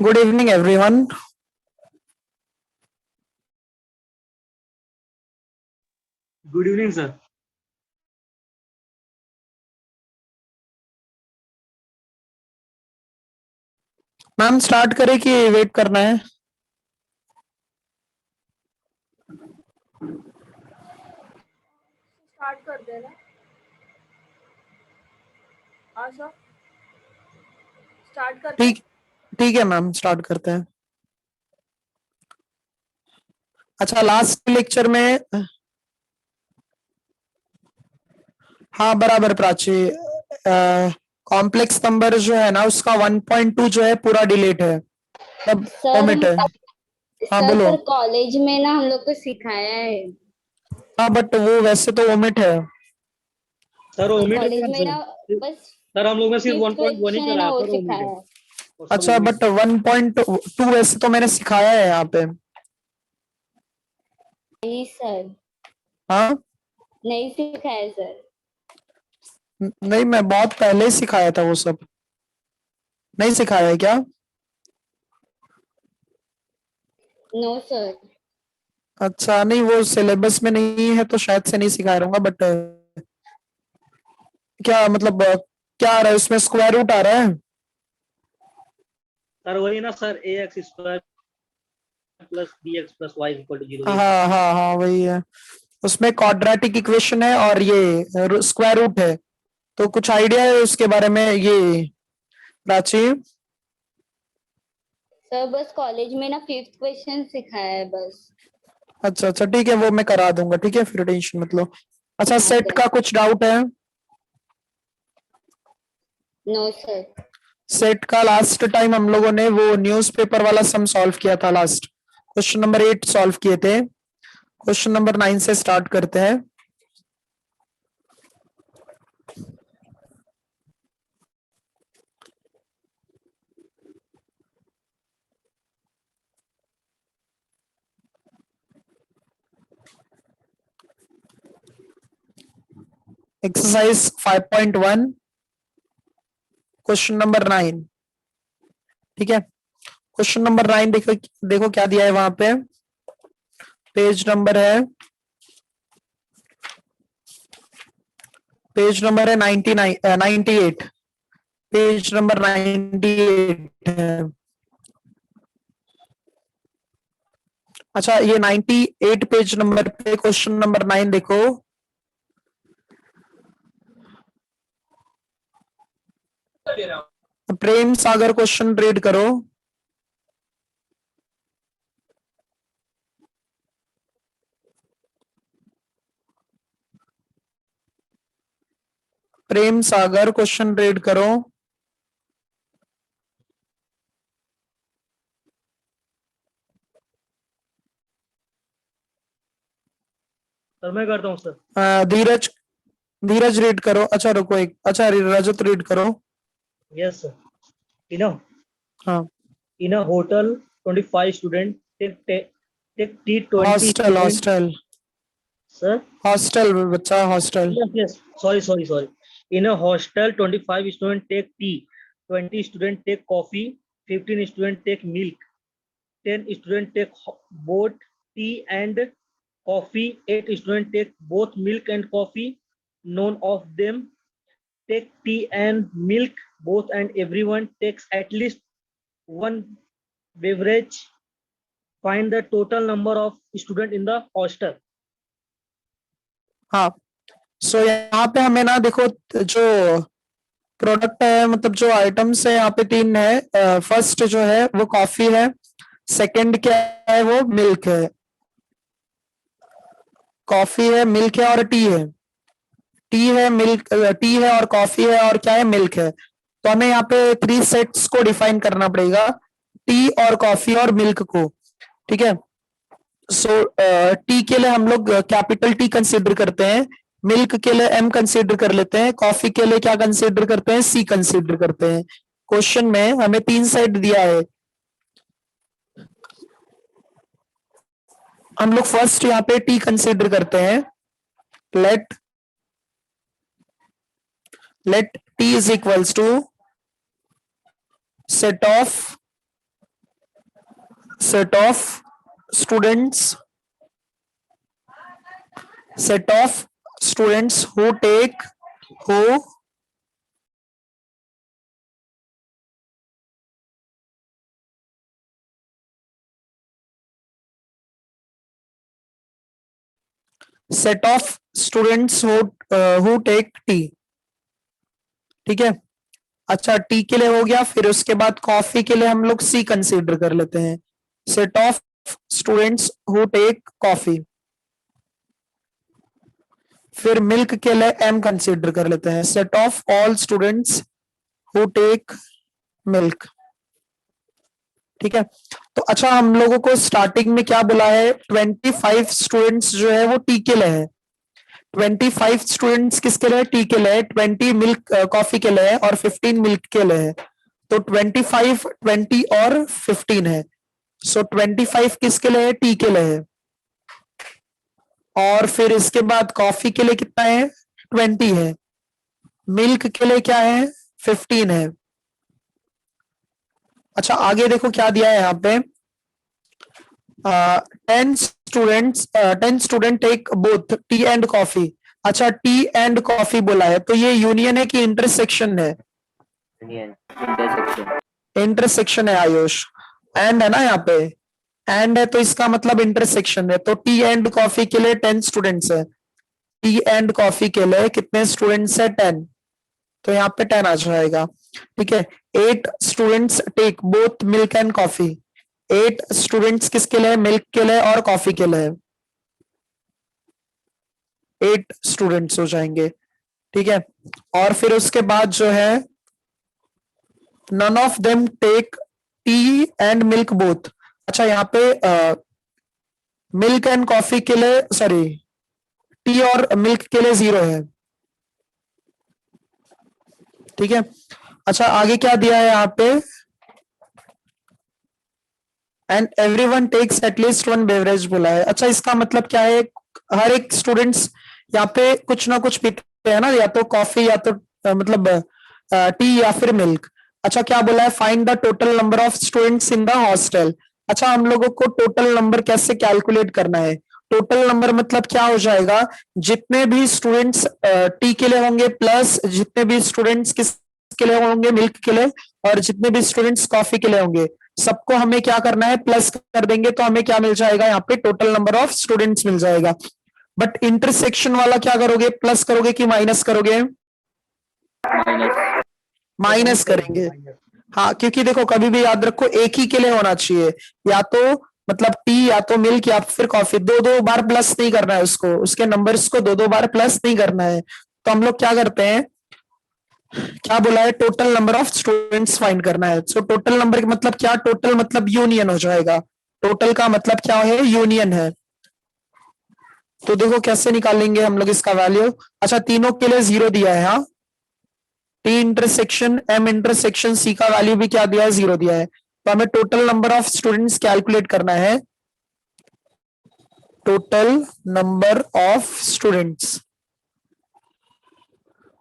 Good evening, everyone. Good evening, sir. Ma'am start करें कि wait करना है? स्टार्ट कर देना। हाँ सर, स्टार्ट करते हैं। ठीक है मैम, स्टार्ट करते हैं। अच्छा, लास्ट लेक्चर में हाँ बराबर प्राची, कॉम्प्लेक्स नंबर जो है ना उसका 1.2 जो है पूरा डिलीट है, मतलब ओमिट है। हाँ बोलो। पर कॉलेज में ना हम लोग को सिखाया है। हाँ बट वो वैसे तो ओमिट है सर ओमिट कॉलेज में ना बस सर हम लोग ने सिर्फ 1.1 ही क्वेश्चन है कराया ना वो सर सिखाया है। ओमिट। अच्छा बट 1.2 वैसे तो मैंने सिखाया है यहाँ पे। नहीं सर, हाँ नहीं सिखाया सर। नहीं, मैं बहुत पहले ही सिखाया था वो सब। नहीं सिखाया है क्या? No sir. अच्छा नहीं, वो सिलेबस में नहीं है तो शायद से नहीं सिखा रहूंगा। बट क्या मतलब क्या आ रहा है उसमें? स्क्वायर रूट आ रहा है? सर वही ना sir, ax square plus bx plus y equal to 0। हाँ हाँ हाँ वही है। उसमें क्वाड्रेटिक इक्वेशन है और ये स्क्वायर रूट है। तो कुछ आइडिया है उसके बारे में ये प्राची? सर बस कॉलेज में ना 5th क्वेश्चन सिखाया है बस। अच्छा अच्छा ठीक है, वो मैं करा दूंगा। ठीक है, फिर टेंशन मत लो। अच्छा, हाँ सेट सर। का कुछ डाउट है? No sir. सेट का लास्ट टाइम हम लोगों ने वो न्यूज़पेपर वाला सम सॉल्व किया था। लास्ट क्वेश्चन नंबर 8 सॉल्व किए थे। क्वेश्चन नंबर 9 से स्टार्ट करते हैं। Exercise 5.1 question number 9। ठीक है, क्वेश्चन नंबर 9 देखो, देखो क्या दिया है वहां पे। पेज नंबर है, पेज नंबर है 99 98। पेज नंबर 98 है। अच्छा, ये 98 पेज नंबर पे क्वेश्चन नंबर 9 देखो। प्रेम सागर क्वेश्चन रीड करो। प्रेम सागर क्वेश्चन रीड करो। सर मैं करता हूँ सर। धीरज, धीरज रीड करो। अच्छा रुको एक, अच्छा रजत रीड करो। Yes sir. इन अ हाँ, in a hotel 25 student take tea 20 hostel student hostel sir। Hostel बच्चा, hostel. yes sorry in a hostel 25 student take tea, 20 student take coffee, 15 student take milk, 10 student take both tea and coffee, 8 student take both milk and coffee, none of them take tea and milk both, and everyone takes at least one beverage. Find the total number of student in the hostel। हाँ, सो यहाँ पे हमें ना देखो, जो product है मतलब जो आइटम्स है यहाँ पे तीन है। फर्स्ट जो है वो कॉफी है, सेकंड क्या है वो मिल्क है। कॉफी है, मिल्क है और टी है। टी है, मिल्क, टी है और कॉफी है और क्या है, मिल्क है। तो हमें यहाँ पे थ्री सेट्स को डिफाइन करना पड़ेगा, टी और कॉफी और मिल्क को। ठीक है, सो टी के लिए हम लोग कैपिटल टी कंसीडर करते हैं, मिल्क के लिए एम कंसीडर कर लेते हैं, कॉफी के लिए क्या कंसीडर करते हैं, सी कंसीडर करते हैं। क्वेश्चन में हमें तीन सेट दिया है। हम लोग फर्स्ट यहाँ पे टी कंसीडर करते हैं। Let let t is equals to set of set of students who take who set of students who take T. ठीक है, अच्छा टी के लिए हो गया, फिर उसके बाद कॉफी के लिए हम लोग सी कंसीडर कर लेते हैं, set of students who take coffee. फिर मिल्क के लिए एम कंसीडर कर लेते हैं, set of all students who take milk. ठीक है, तो अच्छा हम लोगों को स्टार्टिंग में क्या बोला है, 25 स्टूडेंट्स जो है वो टी के लिए है। 25 स्टूडेंट्स किसके लिए, टी के लिए, 20 मिल्क कॉफी के लिए और 15 मिल्क के लिए है। तो 25, 20 और 15 है। सो 25 किसके लिए है, टी के लिए है। और फिर इसके बाद कॉफी के लिए कितना है, 20 है। मिल्क के लिए क्या है, 15 है। अच्छा आगे देखो क्या दिया है यहाँ पे, 10 student take both tea and coffee. अच्छा टी एंड कॉफी बोला है, तो ये यूनियन है कि इंटरसेक्शन है, इंटरसेक्शन है आयुष, एंड है ना यहाँ पे, एंड है तो इसका मतलब इंटरसेक्शन है। तो टी एंड कॉफी के लिए 10 स्टूडेंट्स है, टी एंड कॉफी के लिए कितने स्टूडेंट्स है, 10, तो यहाँ पे 10 आ जाएगा। ठीक है, 8 students take both milk and coffee. 8 students किसके लिए, मिल्क के लिए और कॉफी के लिए, 8 स्टूडेंट्स हो जाएंगे। ठीक है, और फिर उसके बाद जो है none of them take tea and milk both. अच्छा यहाँ पे मिल्क एंड कॉफी के लिए, सॉरी टी और मिल्क के लिए 0 है। ठीक है, अच्छा आगे क्या दिया है यहाँ पे, and everyone takes at least one beverage बोला है। अच्छा इसका मतलब क्या है, हर एक स्टूडेंट्स यहाँ पे कुछ ना कुछ पीते हैं ना, या तो कॉफी या तो मतलब टी या फिर मिल्क। अच्छा क्या बोला है, find the total number of students in the hostel. अच्छा हम लोगों को टोटल नंबर कैसे कैलकुलेट करना है, टोटल नंबर मतलब क्या हो जाएगा, जितने भी स्टूडेंट्स टी के लिए होंगे प्लस जितने भी स्टूडेंट्स किसके लिए होंगे, मिल्क के लिए, और जितने भी स्टूडेंट्स कॉफी के लिए होंगे, सबको हमें क्या करना है, प्लस कर देंगे, तो हमें क्या मिल जाएगा, यहाँ पे टोटल नंबर ऑफ स्टूडेंट्स मिल जाएगा। बट इंटरसेक्शन वाला क्या करोगे, प्लस करोगे कि माइनस करोगे, माइनस करेंगे। हाँ क्योंकि देखो कभी भी याद रखो एक ही के लिए होना चाहिए, या तो मतलब टी या तो मिल्क या फिर कॉफी, 2-2 बार प्लस नहीं करना है उसको, उसके नंबर्स को 2-2 बार प्लस नहीं करना है। तो हम लोग क्या करते हैं, क्या बोला है, total number of students find करना है। सो टोटल नंबर का मतलब क्या, टोटल मतलब यूनियन हो जाएगा, टोटल का मतलब क्या है, यूनियन है। तो देखो कैसे निकालेंगे हम लोग इसका वैल्यू। अच्छा तीनों के लिए 0 दिया है, हाँ T intersection M intersection C का वैल्यू भी क्या दिया है, 0 दिया है। तो हमें total number of students calculate करना है, टोटल नंबर ऑफ स्टूडेंट्स।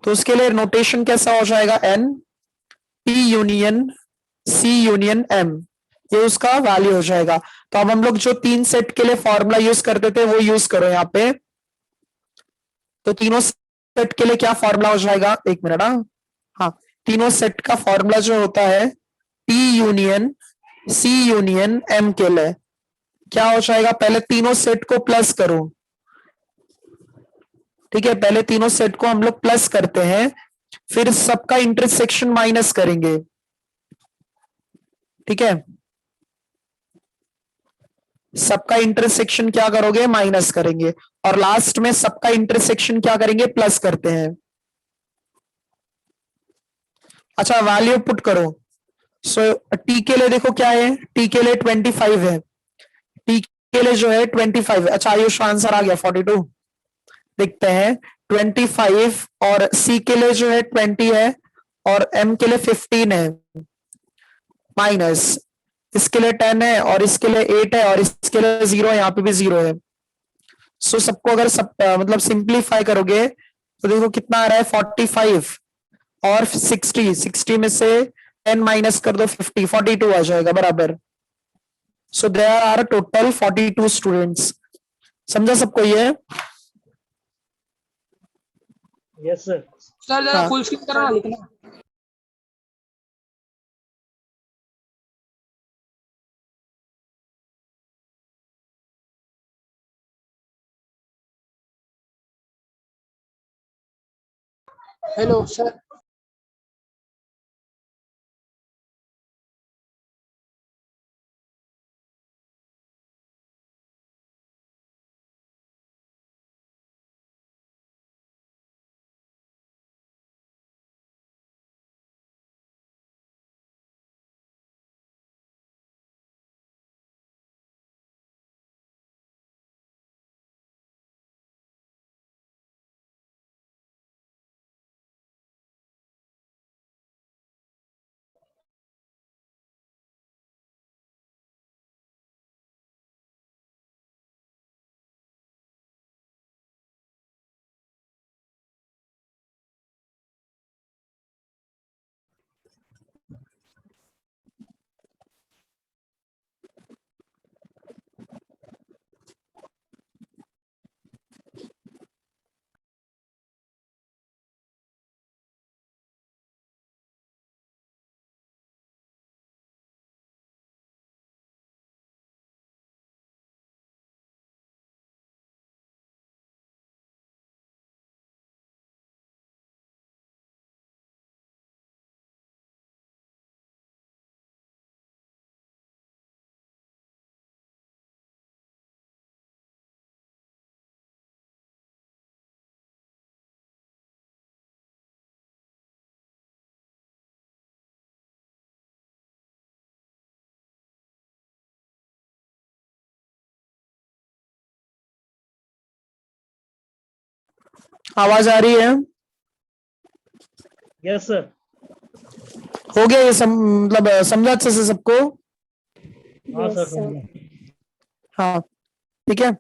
तो उसके लिए नोटेशन कैसा हो जाएगा, N T union C union M, ये उसका वैल्यू हो जाएगा। तो अब हम लोग जो 3 सेट के लिए फॉर्मूला यूज करते थे वो यूज करो यहाँ पे। तो तीनों सेट के लिए क्या फॉर्मूला हो जाएगा, एक मिनट, हाँ तीनों सेट का फॉर्मूला जो होता है T union C union M के लिए क्या हो जाएगा, पहले तीनों सेट को प्लस करो। ठीक है, पहले तीनों सेट को हम लोग प्लस करते हैं, फिर सबका इंटरसेक्शन माइनस करेंगे। ठीक है, सबका इंटरसेक्शन क्या करोगे, माइनस करेंगे, और लास्ट में सबका इंटरसेक्शन क्या करेंगे, प्लस करते हैं। अच्छा वैल्यू पुट करो। सो टी के लिए देखो क्या है, टी के लिए 25 है, टी के लिए जो है 25 है। अच्छा आयुष आंसर आ गया 42, देखते हैं 25, और सी के लिए जो है 20 है, और एम के लिए 15 है, माइनस इसके लिए 10 है, और इसके लिए 8 है, और इसके लिए 0 है, यहाँ पे भी 0 है। सो सबको अगर सब मतलब सिंप्लीफाई करोगे तो देखो कितना आ रहा है, 45 और 60 में से 10 माइनस कर दो 50, 42 आ जाएगा बराबर। So there are total 42 students. समझा सबको ये? Yes, sir. सर जरा हाँ। फुल स्क्रीन करो ना लिखना। Hello sir. आवाज आ रही है? Yes, sir. हो गया ये मतलब समझा अच्छे से सबको? हाँ Yes, सर, sir. समझा। हाँ, ठीक है।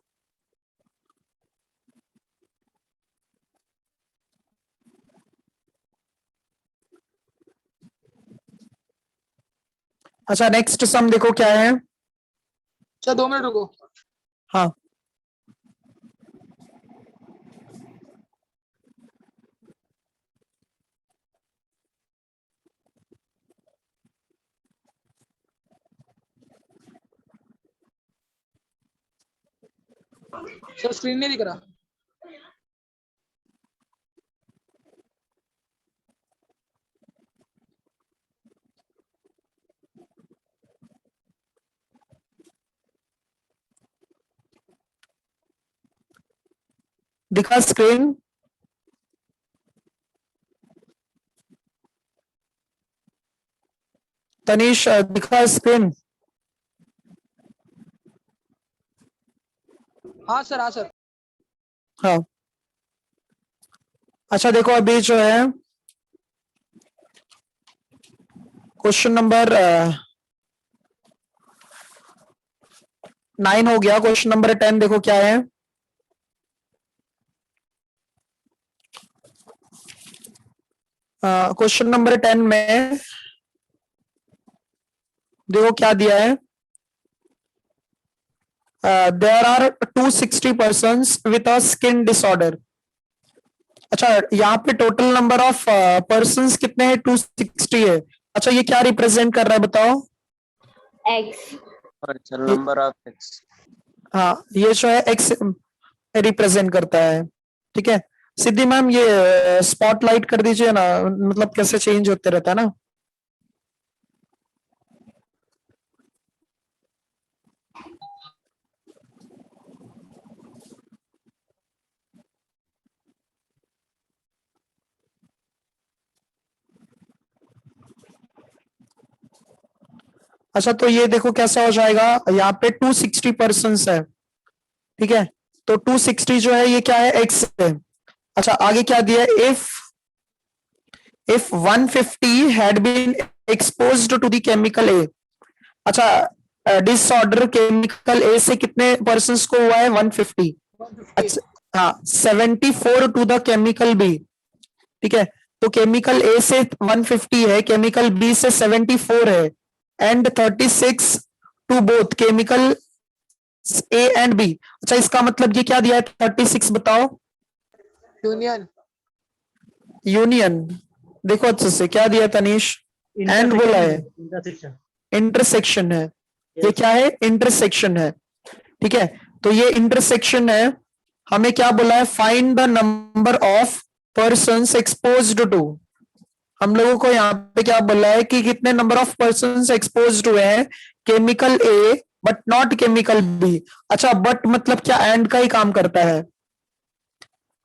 अच्छा, नेक्स्ट सम देखो क्या है। सर 2 मिनट रुको। हाँ, सर स्क्रीन नहीं दिख रहा। दिखा स्क्रीन? तनीश दिखा स्क्रीन? हाँ सर, हाँ सर। हाँ। अच्छा देखो, अभी जो है क्वेश्चन नंबर 9 हो गया। क्वेश्चन नंबर 10 देखो क्या है। क्वेश्चन नंबर 10 में देखो क्या दिया है। There are 260 persons with a skin disorder. अच्छा, यहाँ पे टोटल नंबर ऑफ पर्संस कितने हैं? 260 है। अच्छा, ये क्या रिप्रेजेंट कर रहा है बताओ? X. Number of x. हाँ, ये जो है एक्स रिप्रेजेंट करता है। ठीक है सिद्धि मैम, ये स्पॉटलाइट कर दीजिए ना, मतलब कैसे चेंज होते रहता है ना। अच्छा, तो ये देखो कैसा हो जाएगा। यहाँ पे 260 पर्सन्स है। ठीक है, तो 260 जो है ये क्या है? एक्स है। अच्छा, आगे क्या दिया है? if 150 had been exposed to the chemical A. अच्छा, डिसऑर्डर केमिकल ए से कितने पर्सन्स को हुआ है? 150। अच्छा, हाँ, 74 टू द केमिकल बी। ठीक है, तो केमिकल ए से 150 है, केमिकल बी से 74 है, and 36 to both chemical A and B. अच्छा इसका मतलब ये क्या दिया है 36 बताओ। यूनियन। यूनियन देखो अच्छे से क्या दिया तनीश, एंड बोला है, इंटरसेक्शन। इंटरसेक्शन है, ये क्या है इंटरसेक्शन है। ठीक है तो ये इंटरसेक्शन है, हमें क्या बोला है find the number of persons exposed to. हम लोगों को यहाँ पे क्या बोला है कि कितने नंबर ऑफ पर्सन्स एक्सपोज्ड हुए हैं chemical A but not chemical B. अच्छा बट मतलब क्या एंड का ही काम करता है।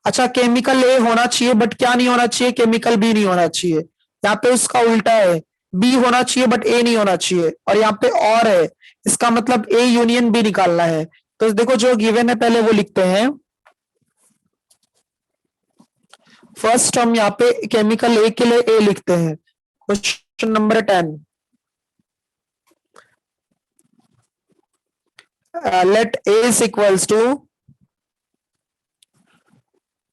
अच्छा केमिकल ए होना चाहिए बट क्या नहीं होना चाहिए केमिकल बी नहीं होना चाहिए। यहाँ पे उसका उल्टा है, बी होना चाहिए बट ए नहीं होना चाहिए, और यहाँ पे और है, इसका मतलब ए यूनियन बी निकालना है। तो देखो जो गिवन है पहले वो लिखते हैं। फर्स्ट हम यहाँ पे केमिकल ए के लिए ए लिखते हैं। Question number 10, let A is equals to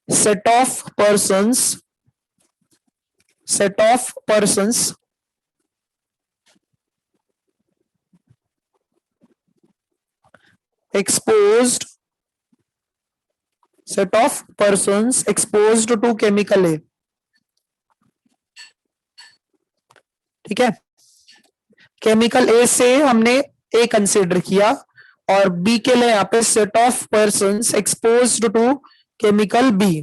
set of persons exposed, set of persons exposed to chemical A। ठीक है केमिकल ए से हमने ए कंसीडर किया और बी के लिए यहाँ पे set of persons exposed to chemical B.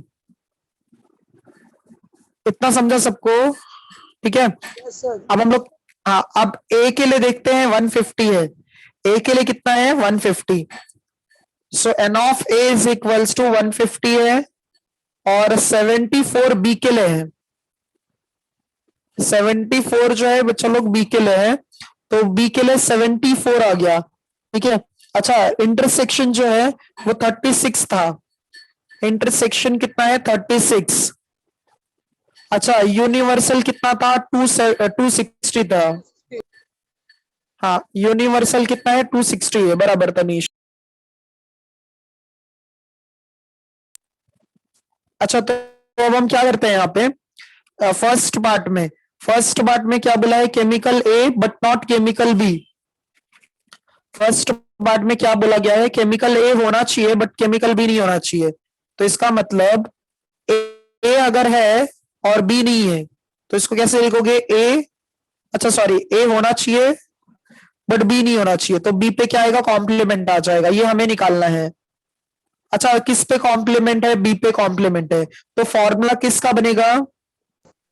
इतना समझा सबको। ठीक है यस सर। अब हम लोग हाँ अब ए के लिए देखते हैं 150 है, ए के लिए कितना है 150। So n of A is equals to 150 है और 74 बी के लिए है। 74 जो है बच्चा लोग बी के लिए है, तो बी के लिए 74 आ गया। ठीक है अच्छा इंटरसेक्शन जो है वो 36 था, इंटरसेक्शन कितना है 36। अच्छा यूनिवर्सल कितना था 260 था। हाँ यूनिवर्सल कितना है 260 है बराबर तनीश। अच्छा तो अब हम क्या करते हैं यहाँ पे फर्स्ट पार्ट में क्या बोला है chemical A but not chemical B. First part में क्या बोला गया है केमिकल ए होना चाहिए बट केमिकल बी नहीं होना चाहिए। तो इसका मतलब ए अगर है और बी नहीं है तो इसको कैसे लिखोगे ए, अच्छा सॉरी ए होना चाहिए बट बी नहीं होना चाहिए, तो बी पे क्या आएगा कॉम्प्लीमेंट आ जाएगा, ये हमें निकालना है। अच्छा किस पे कॉम्प्लीमेंट है बी पे कॉम्प्लीमेंट है, तो फॉर्मूला किसका बनेगा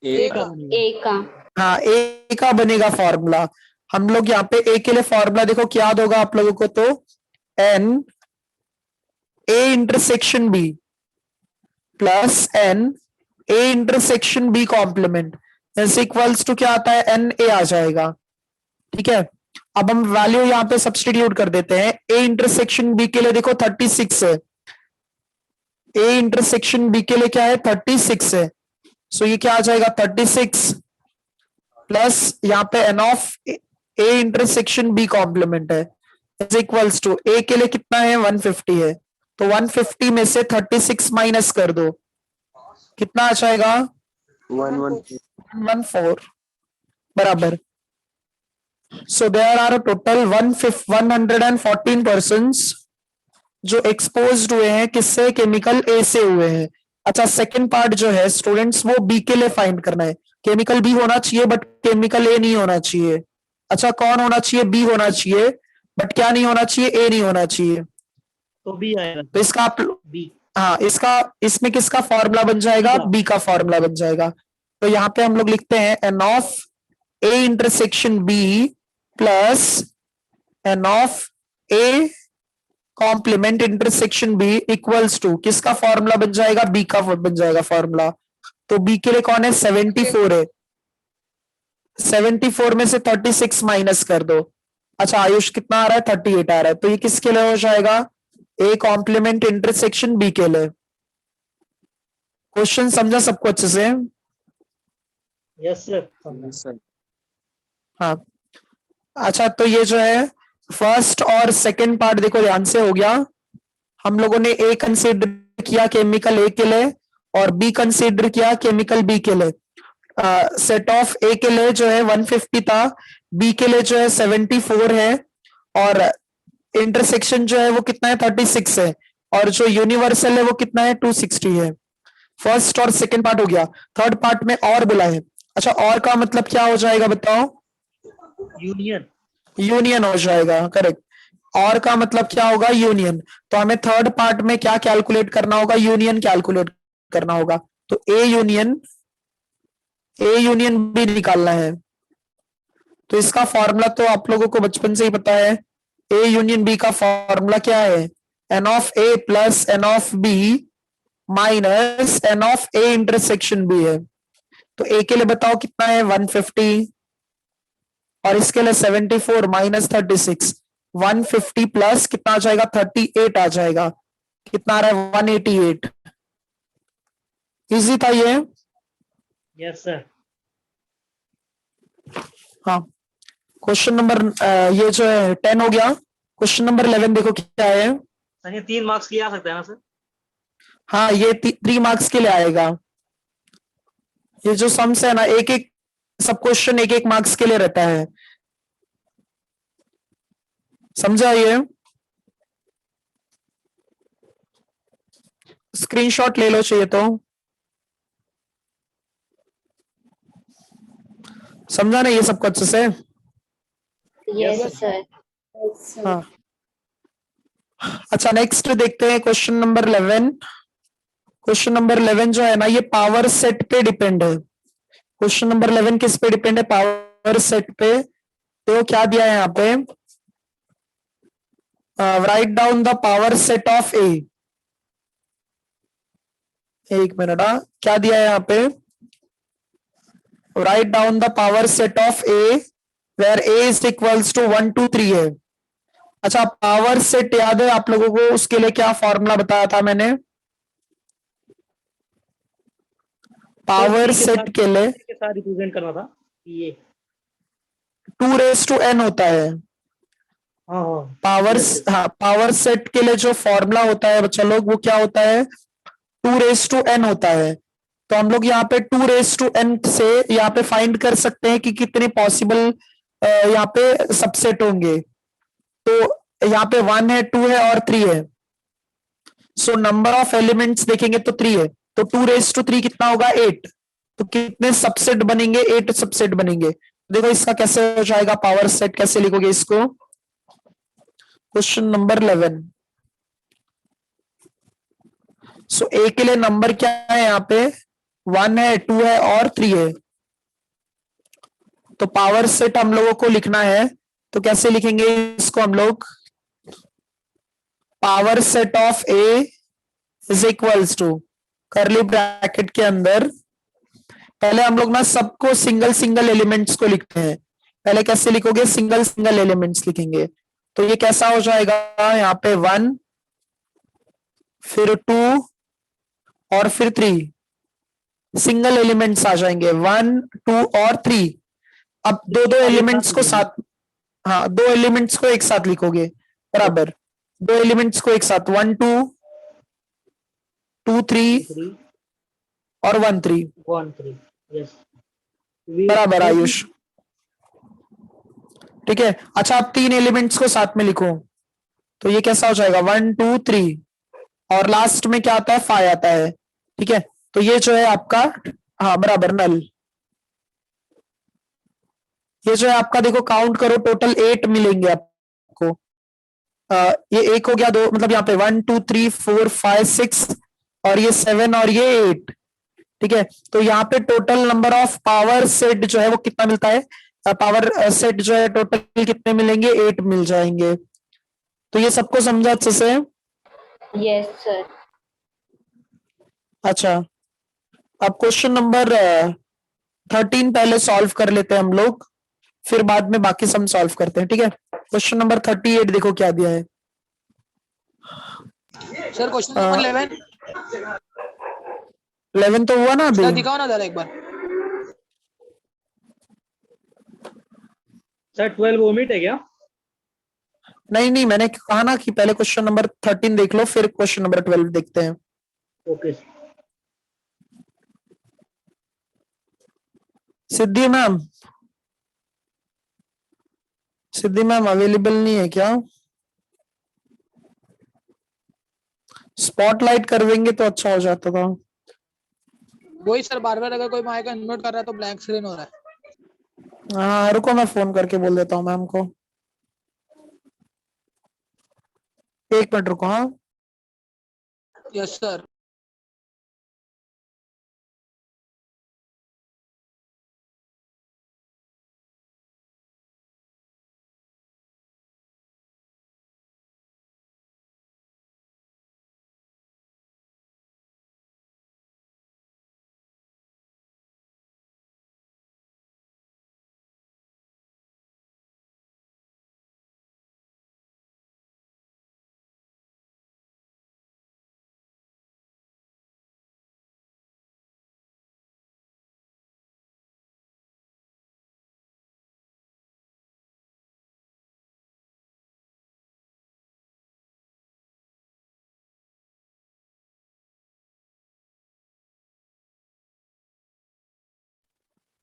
A का। ए का। हाँ ए का बनेगा फॉर्मूला। हम लोग यहाँ पे ए के लिए फॉर्मूला देखो क्या याद होगा आप लोगों को, तो N A intersection B plus N A intersection B complement is equals to क्या आता है एन ए आ जाएगा। ठीक है अब हम वैल्यू यहाँ पे सब्सटीट्यूट कर देते हैं। ए इंटरसेक्शन बी के लिए देखो 36 है, ए इंटरसेक्शन बी के लिए क्या है 36 है। सो ये क्या आ जाएगा 36 प्लस यहाँ पे N of A intersection B complement है इज इक्वल्स टू ए के लिए कितना है 150 है, तो 150 में से 36 माइनस कर दो कितना आ जाएगा 114 बराबर। So there are total 114 persons जो एक्सपोज्ड हुए हैं किससे केमिकल ए से हुए हैं। अच्छा सेकंड पार्ट जो है स्टूडेंट्स वो बी के लिए फाइंड करना है, केमिकल बी होना चाहिए बट केमिकल ए नहीं होना चाहिए। अच्छा कौन होना चाहिए बी होना चाहिए बट क्या नहीं होना चाहिए ए नहीं होना चाहिए। तो बी आएगा तो इसका आप बी। हाँ इसमें किसका फॉर्मूला बन जाएगा बी का फॉर्मूला बन जाएगा। तो यहाँ पे हम लोग लिखते हैं N of A intersection B plus N of A complement intersection B equals to किसका फॉर्मूला बन जाएगा बी का बन जाएगा फॉर्मूला। तो बी के लिए कौन है 74 है, 74 में से 36 माइनस कर दो। अच्छा आयुष कितना आ रहा है 38 आ रहा है, तो ये किसके लिए हो जाएगा ए कॉम्प्लीमेंट इंटरसेक्शन बी के लिए। क्वेश्चन समझा सबको अच्छे से। Yes sir. सर हाँ अच्छा तो ये जो है फर्स्ट और सेकंड पार्ट देखो ध्यान से हो गया। हम लोगों ने ए कंसीडर किया केमिकल ए के लिए और बी कंसीडर किया केमिकल बी के लिए। सेट ऑफ ए के लिए जो है 150 था, बी के लिए जो है 74 है और इंटरसेक्शन जो है वो कितना है 36 है, और जो यूनिवर्सल है वो कितना है 260 है। फर्स्ट और सेकंड पार्ट हो गया। थर्ड पार्ट में और बोला है। अच्छा, और का मतलब क्या हो जाएगा बताओ? यूनियन। यूनियन हो जाएगा, करेक्ट। और का मतलब क्या होगा? यूनियन। तो हमें थर्ड पार्ट में क्या कैलकुलेट करना होगा? यूनियन कैलकुलेट करना होगा। तो ए यूनियन बी निकालना है। तो इसका फॉर्मूला तो आप लोगों को बचपन से ही पता है। ए यूनियन बी का फॉर्मूला क्या है? N of A plus N of B minus N of A intersection B है। तो ए के लिए बताओ कितना है? 150, और इसके लिए 74 माइनस 36, 150 प्लस कितना आ जाएगा? 38 आ जाएगा। कितना आ रहा है? 188। इजी था ये। Yes sir. हाँ, क्वेश्चन नंबर ये जो है 10 हो गया। क्वेश्चन नंबर 11 देखो क्या है। सर ये 3 मार्क्स के लिए आ सकता है ना सर? हाँ, ये 3 मार्क्स के लिए आएगा। ये जो सम्स है ना, एक एक सब क्वेश्चन एक एक मार्क्स के लिए रहता है, समझा? ये स्क्रीनशॉट ले लो चाहिए तो। समझा ना ये सबको अच्छे से? Yes sir. हाँ। अच्छा, नेक्स्ट देखते हैं क्वेश्चन नंबर 11। क्वेश्चन नंबर 11 जो है ना, ये पावर सेट पे डिपेंड है। क्वेश्चन नंबर 11 किस पे डिपेंड है? पावर सेट पे। तो क्या दिया है यहाँ पे? Write down the power set of A. एक मिनट, क्या दिया है यहाँ पे? Write down the power set of A where A is equals to 1 2 3 है। अच्छा, पावर सेट याद है आप लोगों को? उसके लिए क्या फॉर्मूला बताया था मैंने? पावर सेट के लिए के साथ रिप्रेजेंट करना था ये। 2 n होता है। हाँ हाँ। Power, Yes, yes. हाँ, पावर सेट के लिए जो फॉर्मूला होता है बच्चा लोग, वो क्या होता है? 2 n होता है। तो हम लोग यहाँ पे 2 n से यहाँ पे फाइंड कर सकते हैं कि कितने पॉसिबल यहाँ पे सबसेट होंगे। तो यहाँ पे 1 है, 2 है और 3 है। सो नंबर ऑफ एलिमेंट्स देखेंगे तो 3 है। तो 2 3 कितना होगा? 8। तो कितने सबसेट बनेंगे? 8 सबसेट बनेंगे। देखो इसका कैसे हो जाएगा पावर सेट, कैसे लिखोगे इसको? Question number 11। सो ए के लिए नंबर क्या है यहाँ पे? 1 है, 2 है और 3 है। तो पावर सेट हम लोगों को लिखना है। तो कैसे लिखेंगे इसको हम लोग? Power set of A is equals to, curly bracket के अंदर, पहले हम लोग ना सबको सिंगल सिंगल एलिमेंट्स को लिखते हैं। पहले कैसे लिखोगे? सिंगल सिंगल एलिमेंट्स लिखेंगे। तो ये कैसा हो जाएगा? यहाँ पे 1, फिर 2 और फिर 3 सिंगल एलिमेंट्स आ जाएंगे, 1 2 और 3। अब दो दो एलिमेंट्स को साथ, हाँ, दो एलिमेंट्स को एक साथ लिखोगे बराबर। दो एलिमेंट्स को एक साथ, 1 2 2 3 और 1 3 1 3। यस बराबर आयुष, ठीक है। अच्छा, अब 3 एलिमेंट्स को साथ में लिखो। तो ये कैसा हो जाएगा? 1 2 3 और लास्ट में क्या आता है? 5 आता है, ठीक है। तो ये जो है आपका, हाँ बराबर, नल। ये जो है आपका, देखो काउंट करो, टोटल 8 मिलेंगे आपको। ये एक हो गया, दो मतलब यहाँ पे 1 2 3 4 5 6 और ये 7 और ये 8, ठीक है। तो यहाँ पे total number of power set जो है वो कितना मिलता है? पावर सेट जो है टोटल कितने मिलेंगे? 8 मिल जाएंगे। तो ये सबको समझा अच्छे से? Yes sir. अच्छा, अब क्वेश्चन नंबर 13 पहले सॉल्व कर लेते हैं हम लोग, फिर बाद में बाकी सम सॉल्व करते हैं, ठीक है। क्वेश्चन नंबर 38 देखो क्या दिया है। सर क्वेश्चन नंबर 11 11 तो हुआ ना अभी? सर दिखाओ ना जरा एक बार। सर 12 ओमिट है क्या? नहीं नहीं, मैंने कहा ना कि पहले क्वेश्चन नंबर 13 देख लो, फिर क्वेश्चन नंबर 12 देखते हैं। ओके। सिद्धि मैम, सिद्धि मैम अवेलेबल नहीं है क्या? स्पॉटलाइट कर देंगे तो अच्छा हो जाता था। वही सर, बार बार अगर कोई माइक अनम्यूट कर रहा है तो ब्लैंक स्क्रीन हो रहा है। हाँ रुको, मैं फोन करके बोल देता हूँ मैम को। 1 मिनट रुको। हाँ यस सर।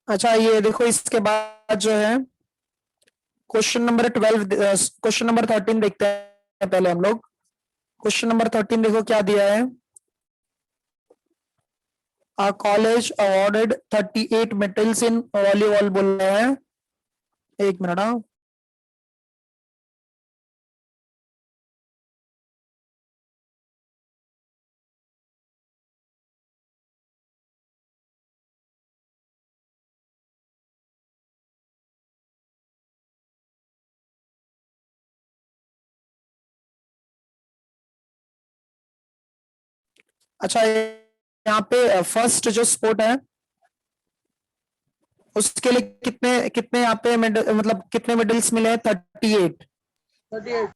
अच्छा, ये देखो इसके बाद जो है क्वेश्चन नंबर 12, क्वेश्चन नंबर 13 देखते हैं पहले हम लोग। क्वेश्चन नंबर 13 देखो क्या दिया है। A college awarded 38 medals in volleyball बोल रहे हैं। 1 मिनट। हाँ अच्छा, यहाँ पे फर्स्ट जो स्पोर्ट है उसके लिए कितने कितने यहाँ पे मेडल, मतलब कितने मेडल्स मिले हैं? 38। 38।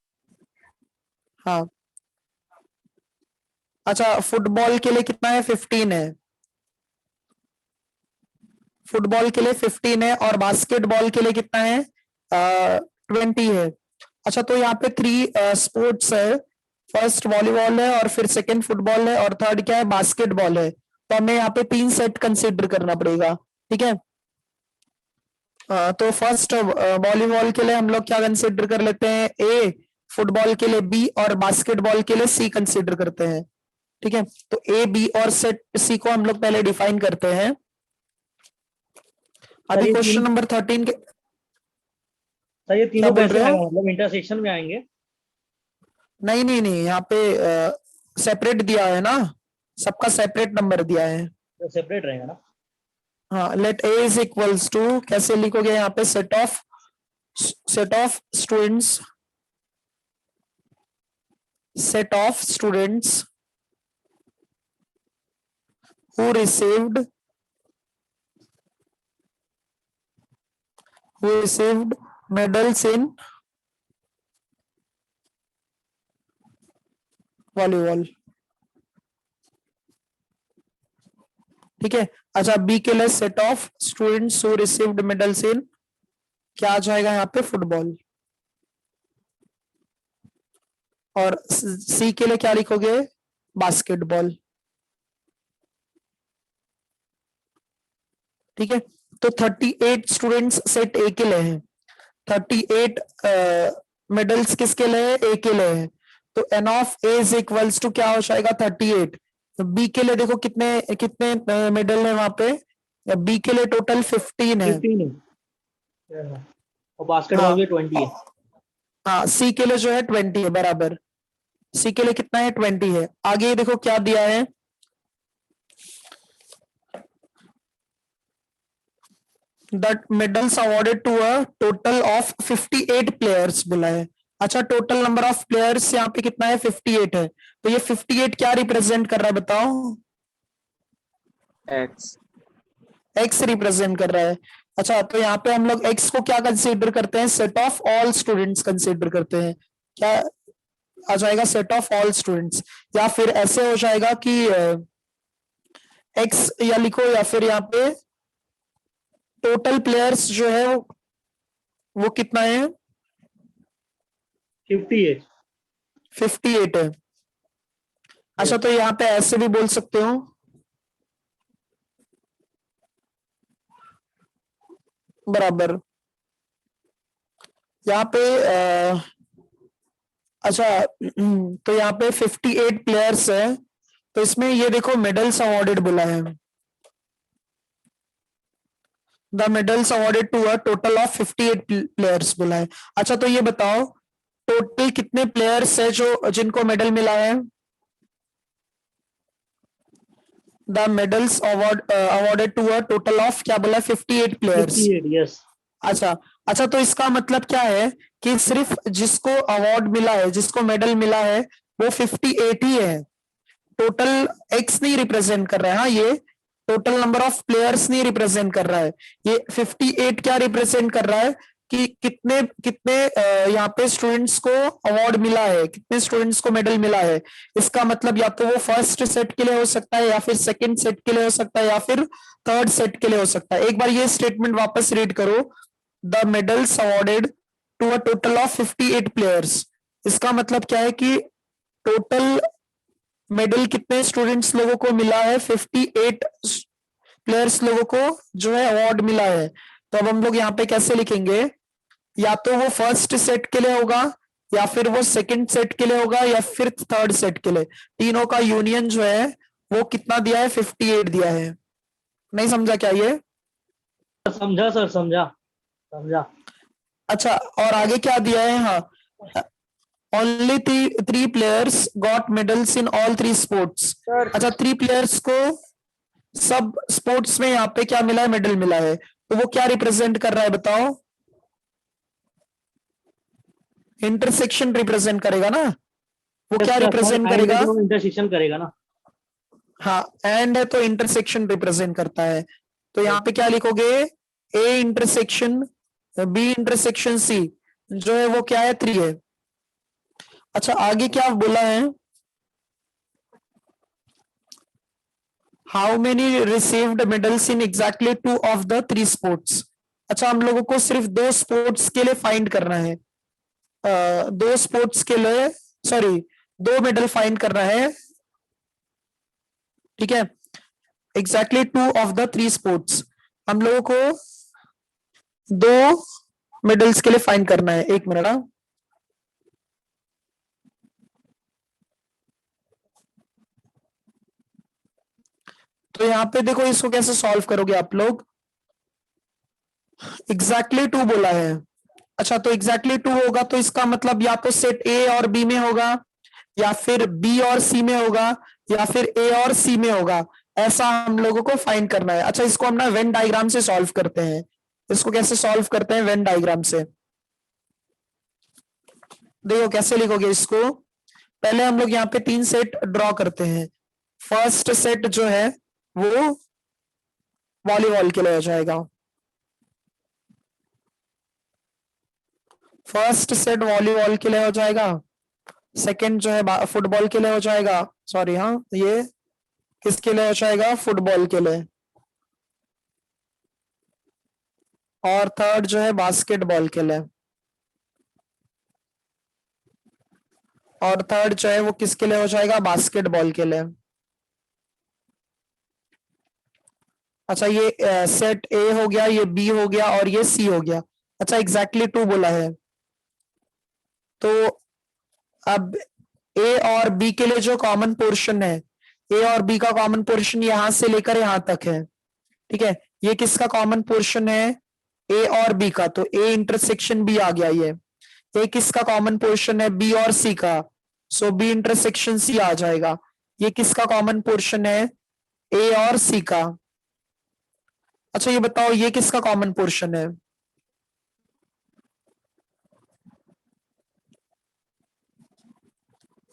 हाँ। अच्छा, फुटबॉल के लिए कितना है? 15 है। फुटबॉल के लिए 15 है और बास्केटबॉल के लिए कितना है? 20 है। अच्छा, तो यहाँ पे 3 स्पोर्ट्स है। फर्स्ट वॉलीबॉल है और फिर सेकंड फुटबॉल है और थर्ड क्या है? बास्केटबॉल है। तो हमें यहाँ पे 3 सेट कंसीडर करना पड़ेगा। ठीक है। तो फर्स्ट वॉलीबॉल के लिए हम लोग क्या कंसीडर कर लेते हैं? ए। फुटबॉल के लिए बी और बास्केटबॉल के लिए सी कंसीडर करते हैं। ठीक है, तो ए बी और सेट सी को हम लोग पहले डिफाइन करते हैं। सर अभी ये क्वेश्चन तीनों नंबर 13 के सर ये क्या तीनों बोल कैसे रहे आएगा, हो? मतलब इंटरसेक्शन में आएंगे? नहीं नहीं नहीं, यहाँ पे सेपरेट दिया है ना, सबका सेपरेट नंबर दिया है। तो सेपरेट रहेगा ना? हाँ, let A is equals to, कैसे लिखोगे यहाँ पे? Set of students, set of students who received medals in volleyball. ठीक है। अच्छा, बी के लिए set of students who received medals in, क्या आ जाएगा यहाँ पे? फुटबॉल। और सी के लिए क्या लिखोगे? बास्केटबॉल। ठीक है, तो 38 स्टूडेंट्स सेट ए के लिए हैं। 38 मेडल्स किसके लिए है? ए के लिए है। तो N of A is equals to क्या हो जाएगा? 38। तो बी के लिए देखो कितने कितने मेडल है वहां पे? बी के लिए टोटल 15 है। 15 है और बास्केटबॉल हाँ भी 20 है। हाँ, सी के लिए जो है 20 है, बराबर। सी के लिए कितना है? 20 है। आगे देखो क्या दिया है। That medals awarded to a total of 58 players बोला है। अच्छा, टोटल नंबर ऑफ प्लेयर्स यहाँ पे कितना है? 58 है। तो ये 58 क्या रिप्रेजेंट कर रहा है बताओ? X. एक्स रिप्रेजेंट कर रहा है। अच्छा, तो यहाँ पे हम लोग एक्स को क्या कंसीडर करते हैं? Set of all students consider करते हैं। क्या आ जाएगा? Set of all students. या फिर ऐसे हो जाएगा कि एक्स या लिखो, या फिर यहाँ पे टोटल प्लेयर्स जो है वो कितना है? 58। 58 है। अच्छा, तो यहाँ पे ऐसे भी बोल सकते हो, बराबर। यहाँ पे अच्छा तो यहाँ पे 58 प्लेयर्स है, तो इसमें ये देखो मेडल्स अवॉर्डेड बोला है, the medals awarded to a total of 58 players बोला है। अच्छा तो ये बताओ टोटल कितने प्लेयर्स है जो जिनको मेडल मिला है? The medals awarded to a total of क्या बोला है? 58 प्लेयर्स। 58, yes. अच्छा अच्छा, तो इसका मतलब क्या है कि सिर्फ जिसको अवार्ड मिला है, जिसको मेडल मिला है, वो 58 ही है, टोटल एक्स नहीं रिप्रेजेंट कर रहा है। हाँ, ये टोटल नंबर ऑफ प्लेयर्स नहीं रिप्रेजेंट कर रहा है, ये 58 क्या रिप्रेजेंट कर रहा है कि कितने कितने यहाँ पे स्टूडेंट्स को अवार्ड मिला है, कितने स्टूडेंट्स को मेडल मिला है। इसका मतलब या तो वो फर्स्ट सेट के लिए हो सकता है, या फिर सेकंड सेट के लिए हो सकता है, या फिर थर्ड सेट के लिए हो सकता है। एक बार ये स्टेटमेंट वापस रीड करो, the medals awarded to a total of 58 players. इसका मतलब क्या है कि टोटल मेडल कितने स्टूडेंट्स लोगों को मिला है? 58 प्लेयर्स लोगों को जो है अवार्ड मिला है। तो अब हम लोग यहाँ पे कैसे लिखेंगे? या तो वो फर्स्ट सेट के लिए होगा, या फिर वो सेकंड सेट के लिए होगा, या फिर थर्ड सेट के लिए। तीनों का यूनियन जो है वो कितना दिया है? 58 दिया है। नहीं समझा क्या ये? समझा सर, समझा समझा। अच्छा, और आगे क्या दिया है? हाँ, only three players got medals in all 3 sports. अच्छा, 3 प्लेयर्स को सब स्पोर्ट्स में यहाँ पे क्या मिला है? मेडल मिला है। तो वो क्या रिप्रेजेंट कर रहा है बताओ? इंटरसेक्शन रिप्रेजेंट करेगा ना, वो क्या रिप्रेजेंट करेगा? इंटरसेक्शन करेगा ना। हाँ, एंड है तो इंटरसेक्शन रिप्रेजेंट करता है। तो यहाँ पे क्या लिखोगे? A intersection B intersection C जो है वो क्या है? 3 है। अच्छा, आगे क्या बोला है? How many received medals in exactly 2 of the 3 sports. अच्छा, हम लोगों को सिर्फ 2 स्पोर्ट्स के लिए फाइंड करना है, 2 स्पोर्ट्स के लिए, सॉरी 2 मेडल फाइंड करना है, ठीक है। एग्जैक्टली 2 ऑफ द 3 स्पोर्ट्स हम लोगों को 2 मेडल्स के लिए फाइंड करना है। एक मिनट। हाँ, तो यहाँ पे देखो इसको कैसे सॉल्व करोगे आप लोग? एग्जैक्टली 2 बोला है। अच्छा, तो एग्जैक्टली 2 होगा तो इसका मतलब या तो सेट ए और बी में होगा, या फिर बी और सी में होगा, या फिर ए और सी में होगा। ऐसा हम लोगों को फाइंड करना है। अच्छा, इसको हम ना वेन डायग्राम से सॉल्व करते हैं। इसको कैसे सॉल्व करते हैं? वेन डायग्राम से। देखो कैसे लिखोगे इसको। पहले हम लोग यहाँ पे 3 सेट ड्रॉ करते हैं। फर्स्ट सेट जो है वो वॉलीबॉल के लिए हो जाएगा, फर्स्ट सेट वॉलीबॉल के लिए हो जाएगा। सेकंड जो है फुटबॉल के लिए हो जाएगा, सॉरी, हाँ, ये किसके लिए हो जाएगा? फुटबॉल के लिए। और थर्ड जो है बास्केटबॉल के लिए। और थर्ड जो है वो किसके लिए हो जाएगा? बास्केटबॉल के लिए। अच्छा, ये सेट ए हो गया, ये बी हो गया, और ये सी हो गया। अच्छा, एग्जैक्टली 2 बोला है, तो अब ए और बी के लिए जो कॉमन पोर्शन है, ए और बी का कॉमन पोर्शन यहां से लेकर यहां तक है, ठीक है। ये किसका कॉमन पोर्शन है? ए और बी का, तो ए इंटरसेक्शन बी आ गया। ये किसका कॉमन पोर्शन है? बी और सी का, सो बी इंटरसेक्शन सी आ जाएगा। ये किसका कॉमन पोर्शन है? ए और सी का। अच्छा, ये बताओ ये किसका कॉमन पोर्शन है?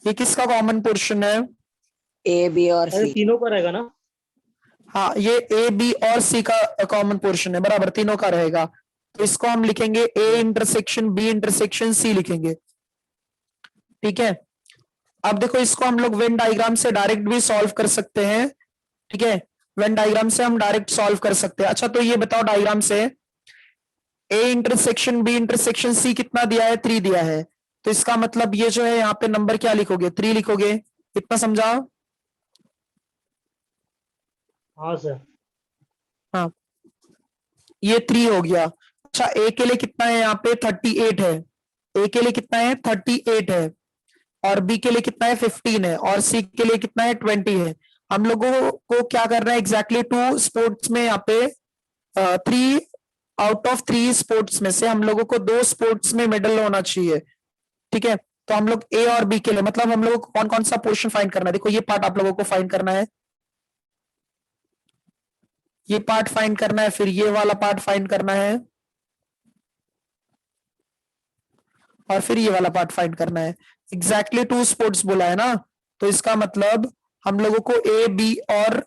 ये किसका कॉमन पोर्शन है? ए बी और अरे सी। तीनों का रहेगा ना। हाँ, ये ए बी और सी का कॉमन पोर्शन है, बराबर, तीनों का रहेगा। तो इसको हम लिखेंगे A intersection B intersection C लिखेंगे, ठीक है। अब देखो इसको हम लोग वेन डायग्राम से डायरेक्ट भी सॉल्व कर सकते हैं, ठीक है। वेन डायग्राम से हम डायरेक्ट सॉल्व कर सकते हैं। अच्छा, तो ये बताओ डायग्राम से A intersection B intersection C कितना दिया है? 3 दिया है। तो इसका मतलब ये जो है यहाँ पे नंबर क्या लिखोगे? 3 लिखोगे। इतना समझा? हाँ सर। हाँ, ये 3 हो गया। अच्छा ए के लिए कितना है यहाँ पे 38 है, ए के लिए कितना है 38 है, और बी के लिए कितना है 15 है, और सी के लिए कितना है 20 है। हम लोगों को क्या करना है एग्जैक्टली 2 स्पोर्ट्स में यहाँ पे 3 आउट ऑफ 3 स्पोर्ट्स में से हम लोगों को 2 स्पोर्ट्स में मेडल होना चाहिए। ठीक है, तो हम लोग ए और बी के लिए मतलब हम लोगों को कौन कौन सा पोर्शन फाइंड करना है, देखो ये पार्ट आप लोगों को फाइंड करना है, ये पार्ट फाइंड करना है, फिर ये वाला पार्ट फाइंड करना है, और फिर ये वाला पार्ट फाइंड करना है। एग्जैक्टली 2 स्पोर्ट्स बोला है ना, तो इसका मतलब हम लोगों को ए बी और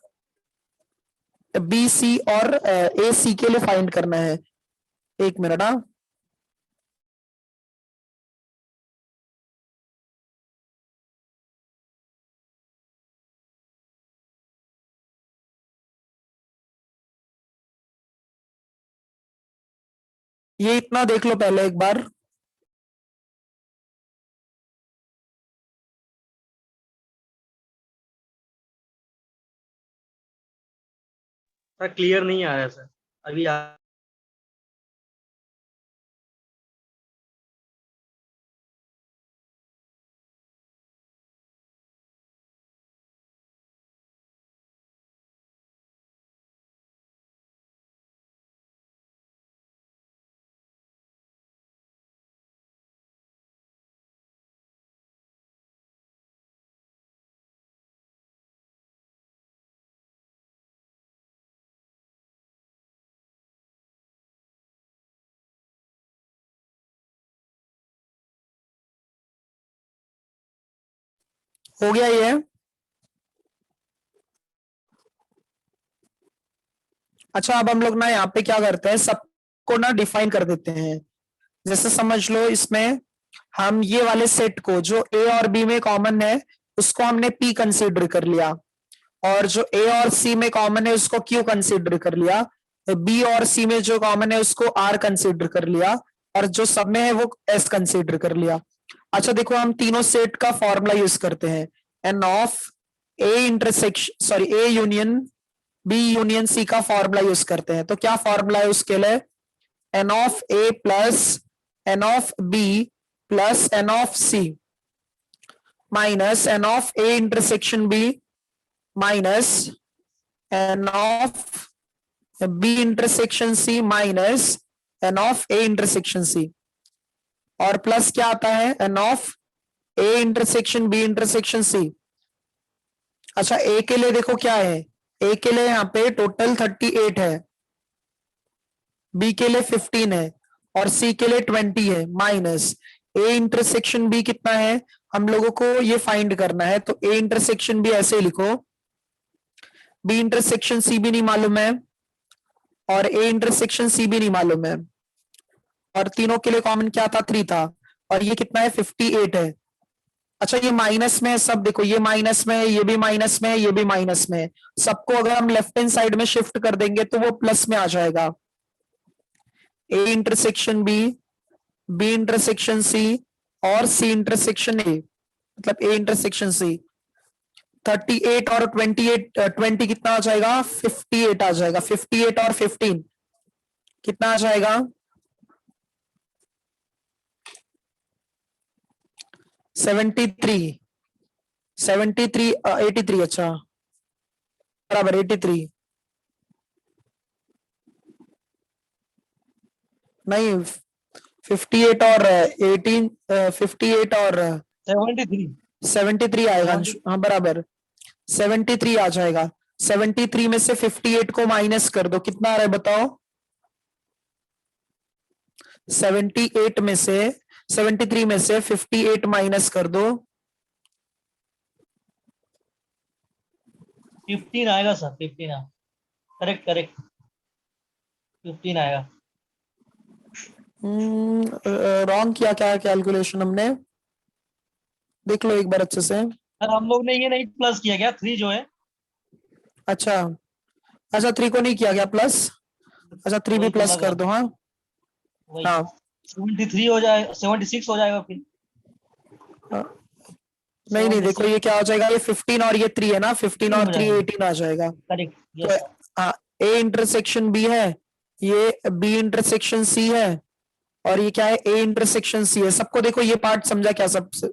बी सी और ए सी के लिए फाइंड करना है। एक मिनट, हाँ ये इतना देख लो पहले एक बार। सर क्लियर नहीं आ रहा है सर अभी हो गया ये? अच्छा अब हम लोग ना यहाँ पे क्या करते हैं, सबको ना डिफाइन कर देते हैं। जैसे समझ लो इसमें हम ये वाले सेट को जो ए और बी में कॉमन है उसको हमने पी कंसीडर कर लिया, और जो ए और सी में कॉमन है उसको क्यू कंसीडर कर लिया, बी और सी में जो कॉमन है उसको आर कंसीडर कर लिया, और जो सब में है वो एस कंसीडर कर लिया। अच्छा देखो हम तीनों सेट का फॉर्मूला यूज करते हैं, N of A intersection sorry A union B union C का फॉर्मूला यूज करते हैं। तो क्या फॉर्मूला है उसके लिए, N of A plus N of B plus N of C minus N of A intersection B minus N of B intersection C minus N of A intersection C, और plus क्या आता है N of A intersection B intersection C. अच्छा A के लिए देखो क्या है, ए के लिए यहाँ पे टोटल 38 है, बी के लिए 15 है, और सी के लिए 20 है, माइनस ए इंटरसेक्शन बी कितना है हम लोगों को ये फाइंड करना है। तो ए इंटरसेक्शन बी ऐसे लिखो, बी इंटरसेक्शन सी भी नहीं मालूम है, और ए इंटरसेक्शन सी भी नहीं मालूम है, और तीनों के लिए कॉमन क्या था 3 था, और ये कितना है 58 है। अच्छा ये माइनस में है सब, देखो ये माइनस में है, ये भी माइनस में है, ये भी माइनस में है, सबको अगर हम लेफ्ट हैंड साइड में शिफ्ट कर देंगे तो वो प्लस में आ जाएगा। A intersection B, B intersection C और सी इंटरसेक्शन ए, मतलब ए इंटरसेक्शन सी। 38 और 28 20 कितना आ जाएगा 58 आ जाएगा, 58 और 15 कितना आ जाएगा 73 73 83 अच्छा बराबर 83 नहीं 58 और 18 58 और 73 73 आएगा अंशु, हाँ बराबर 73 आ जाएगा। 73 में से 58 को माइनस कर दो, कितना आ रहा है बताओ। 78 में से 73 में से 58 माइनस कर दो, 15 आएगा सर, 15 करेक्ट करेक्ट 15 आएगा। रॉन्ग किया क्या कैलकुलेशन हमने, देख लो एक बार अच्छे से। सर हम लोग ने ये नहीं प्लस किया गया 3 जो है। अच्छा अच्छा 3 को नहीं किया गया प्लस, अच्छा 3 भी वही तो प्लस लगा। कर दो, हाँ वही हाँ 73 हो जाए 76 हो जाएगा फिर। नहीं नहीं देखो ये क्या हो जाएगा, ये 15 और ये 3 है ना, 15 और 3 18 आ जाएगा। करेक्ट तो हाँ ए इंटरसेक्शन बी है ये बी इंटरसेक्शन सी है और ये क्या है, ए इंटरसेक्शन सी है। सबको देखो ये पार्ट समझा क्या सबसे?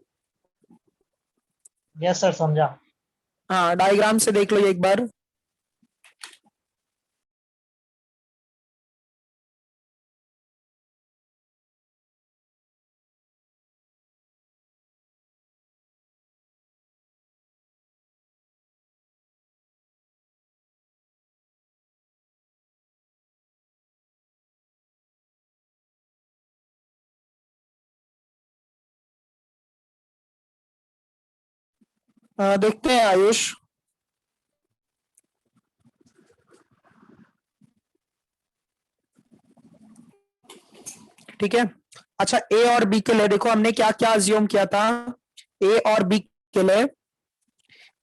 यस सर, समझा। हाँ, डायग्राम से देख लो ये एक बार। देखते हैं आयुष। ठीक है, अच्छा ए और बी के लिए देखो हमने क्या क्या अज्यूम किया था। ए और बी के लिए,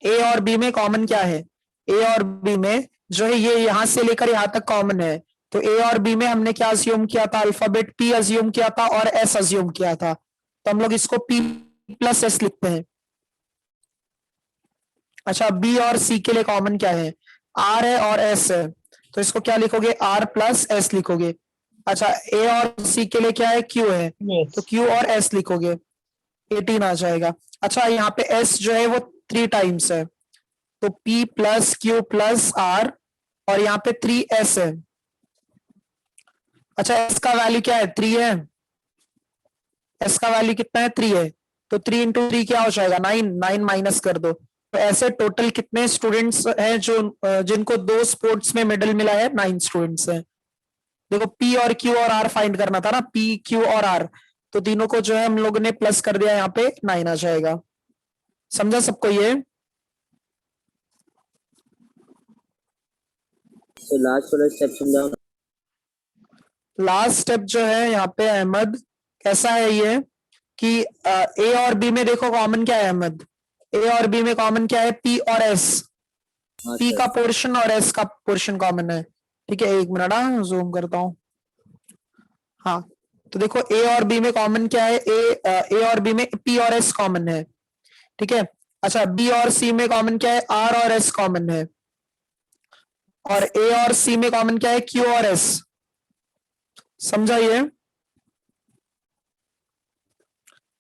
ए और बी में कॉमन क्या है? ए और बी में जो है ये यहां से लेकर यहां तक कॉमन है। तो ए और बी में हमने क्या अज्यूम किया था? अल्फाबेट पी अज्यूम किया था और एस अज्यूम किया था। तो हम लोग इसको पी प्लस एस लिखते हैं। अच्छा, बी और सी के लिए कॉमन क्या है? आर है और एस है, तो इसको क्या लिखोगे? आर प्लस एस लिखोगे। अच्छा, ए और सी के लिए क्या है? क्यू है, यस। तो क्यू और एस लिखोगे, 18 आ जाएगा। अच्छा, यहाँ पे एस जो है वो 3 टाइम्स है, तो P plus Q plus R, और यहाँ पे 3s है। अच्छा, s का वैल्यू क्या है? 3 है। s का वैल्यू कितना है? 3 है, तो 3 इंटू 3 क्या हो जाएगा? 9। 9 माइनस कर दो। तो ऐसे टोटल कितने स्टूडेंट्स हैं जो जिनको 2 स्पोर्ट्स में मेडल मिला है? 9 स्टूडेंट्स हैं। देखो P और Q और R फाइंड करना था ना, P Q और R, तो तीनों को जो है हम लोगों ने प्लस कर दिया, यहाँ पे 9 आ जाएगा। समझा सबको ये? So last वाला स्टेप समझाओ। लास्ट स्टेप जो है यहाँ पे अहमद, कैसा है ये कि ए और बी में देखो कॉमन क्या है अहमद? ए और बी में कॉमन क्या है? पी और एस। हाँ पी सर। का पोर्शन और एस का पोर्शन कॉमन है। ठीक है, एक मिनट, हाँ जूम करता हूँ। हाँ, तो देखो ए और बी में कॉमन क्या है? ए और बी में पी और एस कॉमन है। ठीक है, अच्छा बी और सी में कॉमन क्या है? आर और एस कॉमन है। और ए और सी में कॉमन क्या है? क्यू और एस। समझा ये?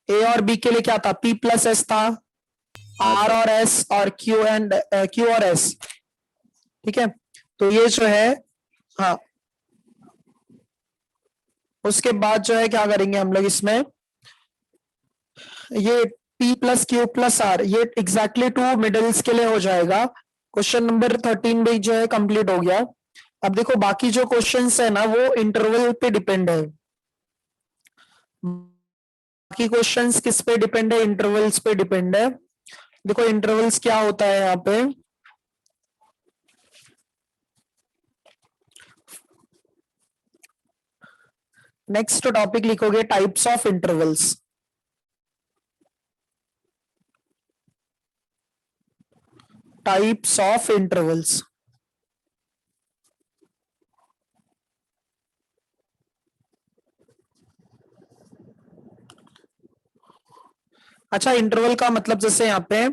ए और बी के लिए क्या था? पी प्लस एस था, आर और एस, और क्यू और एस। ठीक है, तो ये जो है, हाँ, उसके बाद जो है क्या करेंगे हम लोग इसमें, ये P plus Q plus R, ये एग्जैक्टली 2 मिडल्स के लिए हो जाएगा। क्वेश्चन नंबर 13 भी जो है कंप्लीट हो गया। अब देखो बाकी जो क्वेश्चंस है ना, वो इंटरवल पे डिपेंड है। बाकी क्वेश्चंस किस पे डिपेंड है? इंटरवल्स पे डिपेंड है। देखो इंटरवल्स क्या होता है यहाँ पे, नेक्स्ट टॉपिक लिखोगे types of intervals. Types of intervals. अच्छा, इंटरवल का मतलब जैसे यहाँ पे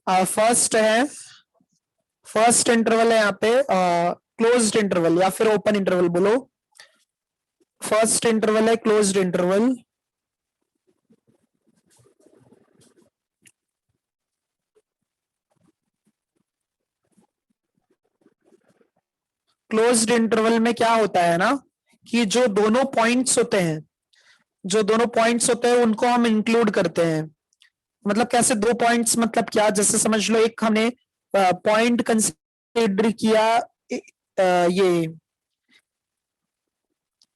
फर्स्ट है, फर्स्ट इंटरवल है यहाँ पे क्लोज्ड इंटरवल या फिर ओपन इंटरवल बोलो। फर्स्ट इंटरवल है क्लोज्ड इंटरवल, क्लोज्ड इंटरवल में क्या होता है ना कि जो दोनों पॉइंट्स होते हैं, जो दोनों पॉइंट्स होते हैं उनको हम इंक्लूड करते हैं। मतलब कैसे 2 पॉइंट्स, मतलब क्या, जैसे समझ लो एक हमने पॉइंट कंसीडर किया, ये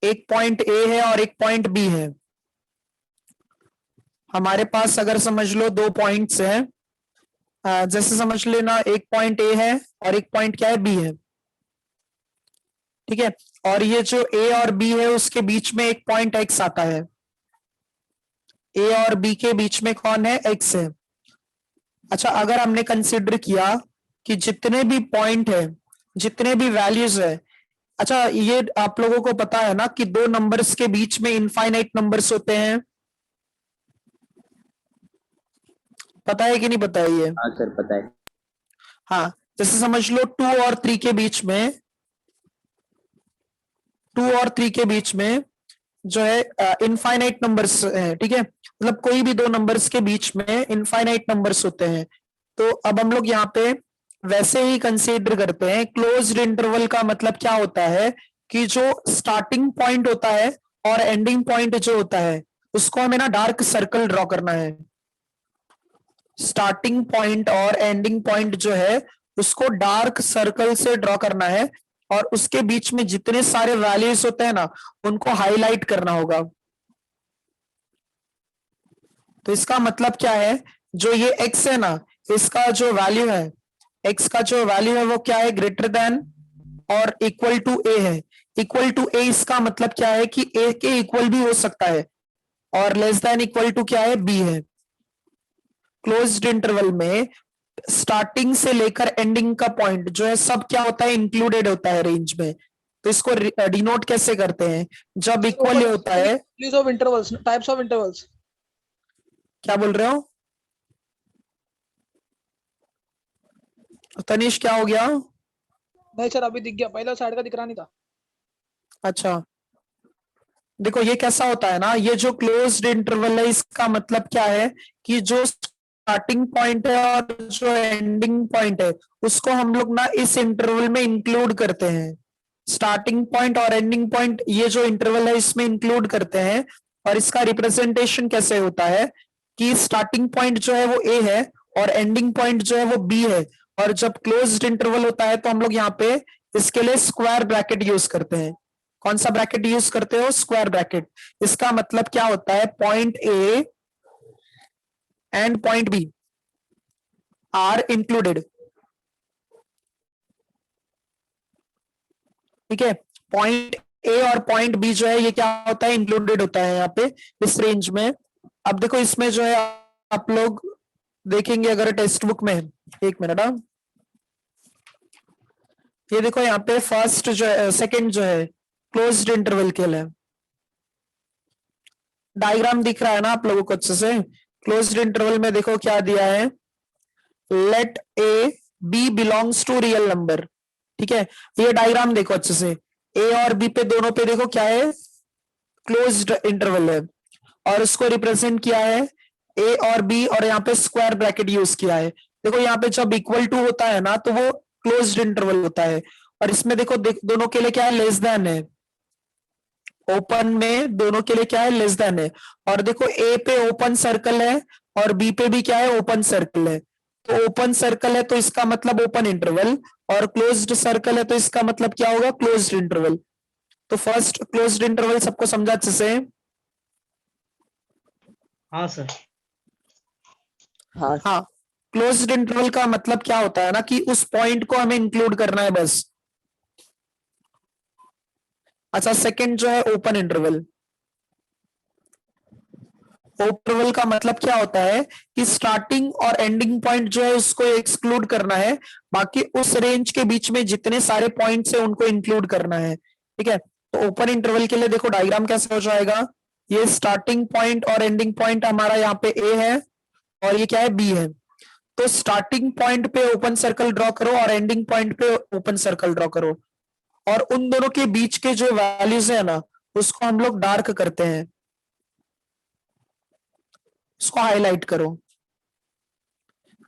एक पॉइंट ए है और एक पॉइंट बी है। हमारे पास अगर समझ लो 2 पॉइंट्स हैं, जैसे समझ लेना एक पॉइंट ए है और एक पॉइंट क्या है? बी है। ठीक है, और ये जो ए और बी है उसके बीच में एक पॉइंट एक्स आता है। ए और बी के बीच में कौन है? एक्स है। अच्छा, अगर हमने कंसिडर किया कि जितने भी पॉइंट है, जितने भी वैल्यूज है, अच्छा ये आप लोगों को पता है ना कि 2 नंबर्स के बीच में इनफाइनाइट नंबर्स होते हैं, पता है कि नहीं पता है ये? हाँ सर पता है। हाँ, जैसे समझ लो 2 और 3 के बीच में 2 और 3 के बीच में जो है इनफाइनाइट नंबर्स है, ठीक है, मतलब कोई भी दो नंबर्स के बीच में इनफाइनाइट नंबर्स होते हैं। तो अब हम लोग यहाँ पे वैसे ही कंसीडर करते हैं। क्लोज्ड इंटरवल का मतलब क्या होता है कि जो स्टार्टिंग पॉइंट होता है और एंडिंग पॉइंट जो होता है उसको हमें ना डार्क सर्कल ड्रॉ करना है। स्टार्टिंग पॉइंट और एंडिंग पॉइंट जो है उसको डार्क सर्कल से ड्रॉ करना है और उसके बीच में जितने सारे वैल्यूज होते हैं ना उनको हाईलाइट करना होगा। तो इसका मतलब क्या है, जो ये x है ना इसका जो वैल्यू है, x का जो वैल्यू है वो क्या है, ग्रेटर देन और इक्वल टू a है। इक्वल टू a इसका मतलब क्या है कि a के इक्वल भी हो सकता है और लेस देन इक्वल टू क्या है, b है। क्लोज्ड इंटरवल में स्टार्टिंग से लेकर एंडिंग का पॉइंट जो है सब क्या होता है, इंक्लूडेड होता है रेंज में। तो इसको डिनोट कैसे करते हैं, जब इक्वल होता है। Values of intervals, types of intervals. क्या बोल रहे हो तनिष, क्या हो गया? नहीं सर अभी दिख गया, पहले साइड का दिख रहा नहीं था। अच्छा देखो ये कैसा होता है ना, ये जो क्लोज्ड इंटरवल है इसका मतलब क्या है कि जो स्टार्टिंग पॉइंट है और जो एंडिंग पॉइंट है उसको हम लोग ना इस इंटरवल में इंक्लूड करते हैं। स्टार्टिंग पॉइंट और एंडिंग पॉइंट ये जो इंटरवल है इसमें इंक्लूड करते हैं। और इसका रिप्रेजेंटेशन कैसे होता है कि स्टार्टिंग पॉइंट जो है वो ए है और एंडिंग पॉइंट जो है वो बी है। और जब क्लोज्ड इंटरवल होता है तो हम लोग यहाँ पे इसके लिए स्क्वायर ब्रैकेट यूज करते हैं। कौन सा ब्रैकेट यूज करते हो, स्क्वायर ब्रैकेट। इसका मतलब क्या होता है, point A and point B are included, ठीक है। पॉइंट ए और पॉइंट बी जो है ये क्या होता है, इंक्लूडेड होता है यहाँ पे इस रेंज में। अब देखो इसमें जो है आप लोग देखेंगे अगर टेक्स्ट बुक में, एक मिनट, ये देखो यहाँ पे फर्स्ट जो है, सेकंड जो है क्लोज्ड इंटरवल के लिए डायग्राम दिख रहा है ना आप लोगों को अच्छे से। क्लोज्ड इंटरवल में देखो क्या दिया है, let A B belongs to real number, ठीक है। ये डायग्राम देखो अच्छे से, ए और बी पे दोनों पे देखो क्या है, क्लोज्ड इंटरवल है और उसको रिप्रेजेंट किया है ए और बी और यहाँ पे स्क्वायर ब्रैकेट यूज किया है। देखो यहाँ पे जब इक्वल टू होता है ना तो वो क्लोज्ड इंटरवल होता है। और इसमें देखो दोनों के लिए क्या है, लेस देन है। ओपन में दोनों के लिए क्या है, लेस देन है। और देखो ए पे ओपन सर्कल है और बी पे भी क्या है, ओपन सर्कल है। तो ओपन सर्कल है तो इसका मतलब ओपन इंटरवल और क्लोज्ड सर्कल है तो इसका मतलब क्या होगा, क्लोज्ड इंटरवल। तो फर्स्ट क्लोज्ड इंटरवल सबको समझा अच्छे से? हाँ सर। हाँ, क्लोज्ड इंटरवल का मतलब क्या होता है ना कि उस पॉइंट को हमें इंक्लूड करना है बस। अच्छा सेकंड जो है ओपन इंटरवल। इंटरवल का मतलब क्या होता है कि स्टार्टिंग और एंडिंग पॉइंट जो है उसको एक्सक्लूड करना है, बाकी उस रेंज के बीच में जितने सारे पॉइंट्स है उनको इंक्लूड करना है, ठीक है। तो ओपन इंटरवल के लिए देखो डायग्राम कैसे हो जाएगा, ये स्टार्टिंग पॉइंट और एंडिंग पॉइंट हमारा यहाँ पे ए है और ये क्या है, बी है। तो स्टार्टिंग पॉइंट पे ओपन सर्कल ड्रॉ करो और एंडिंग पॉइंट पे ओपन सर्कल ड्रॉ करो और उन दोनों के बीच के जो वैल्यूज है ना उसको हम लोग डार्क करते हैं, उसको हाईलाइट करो।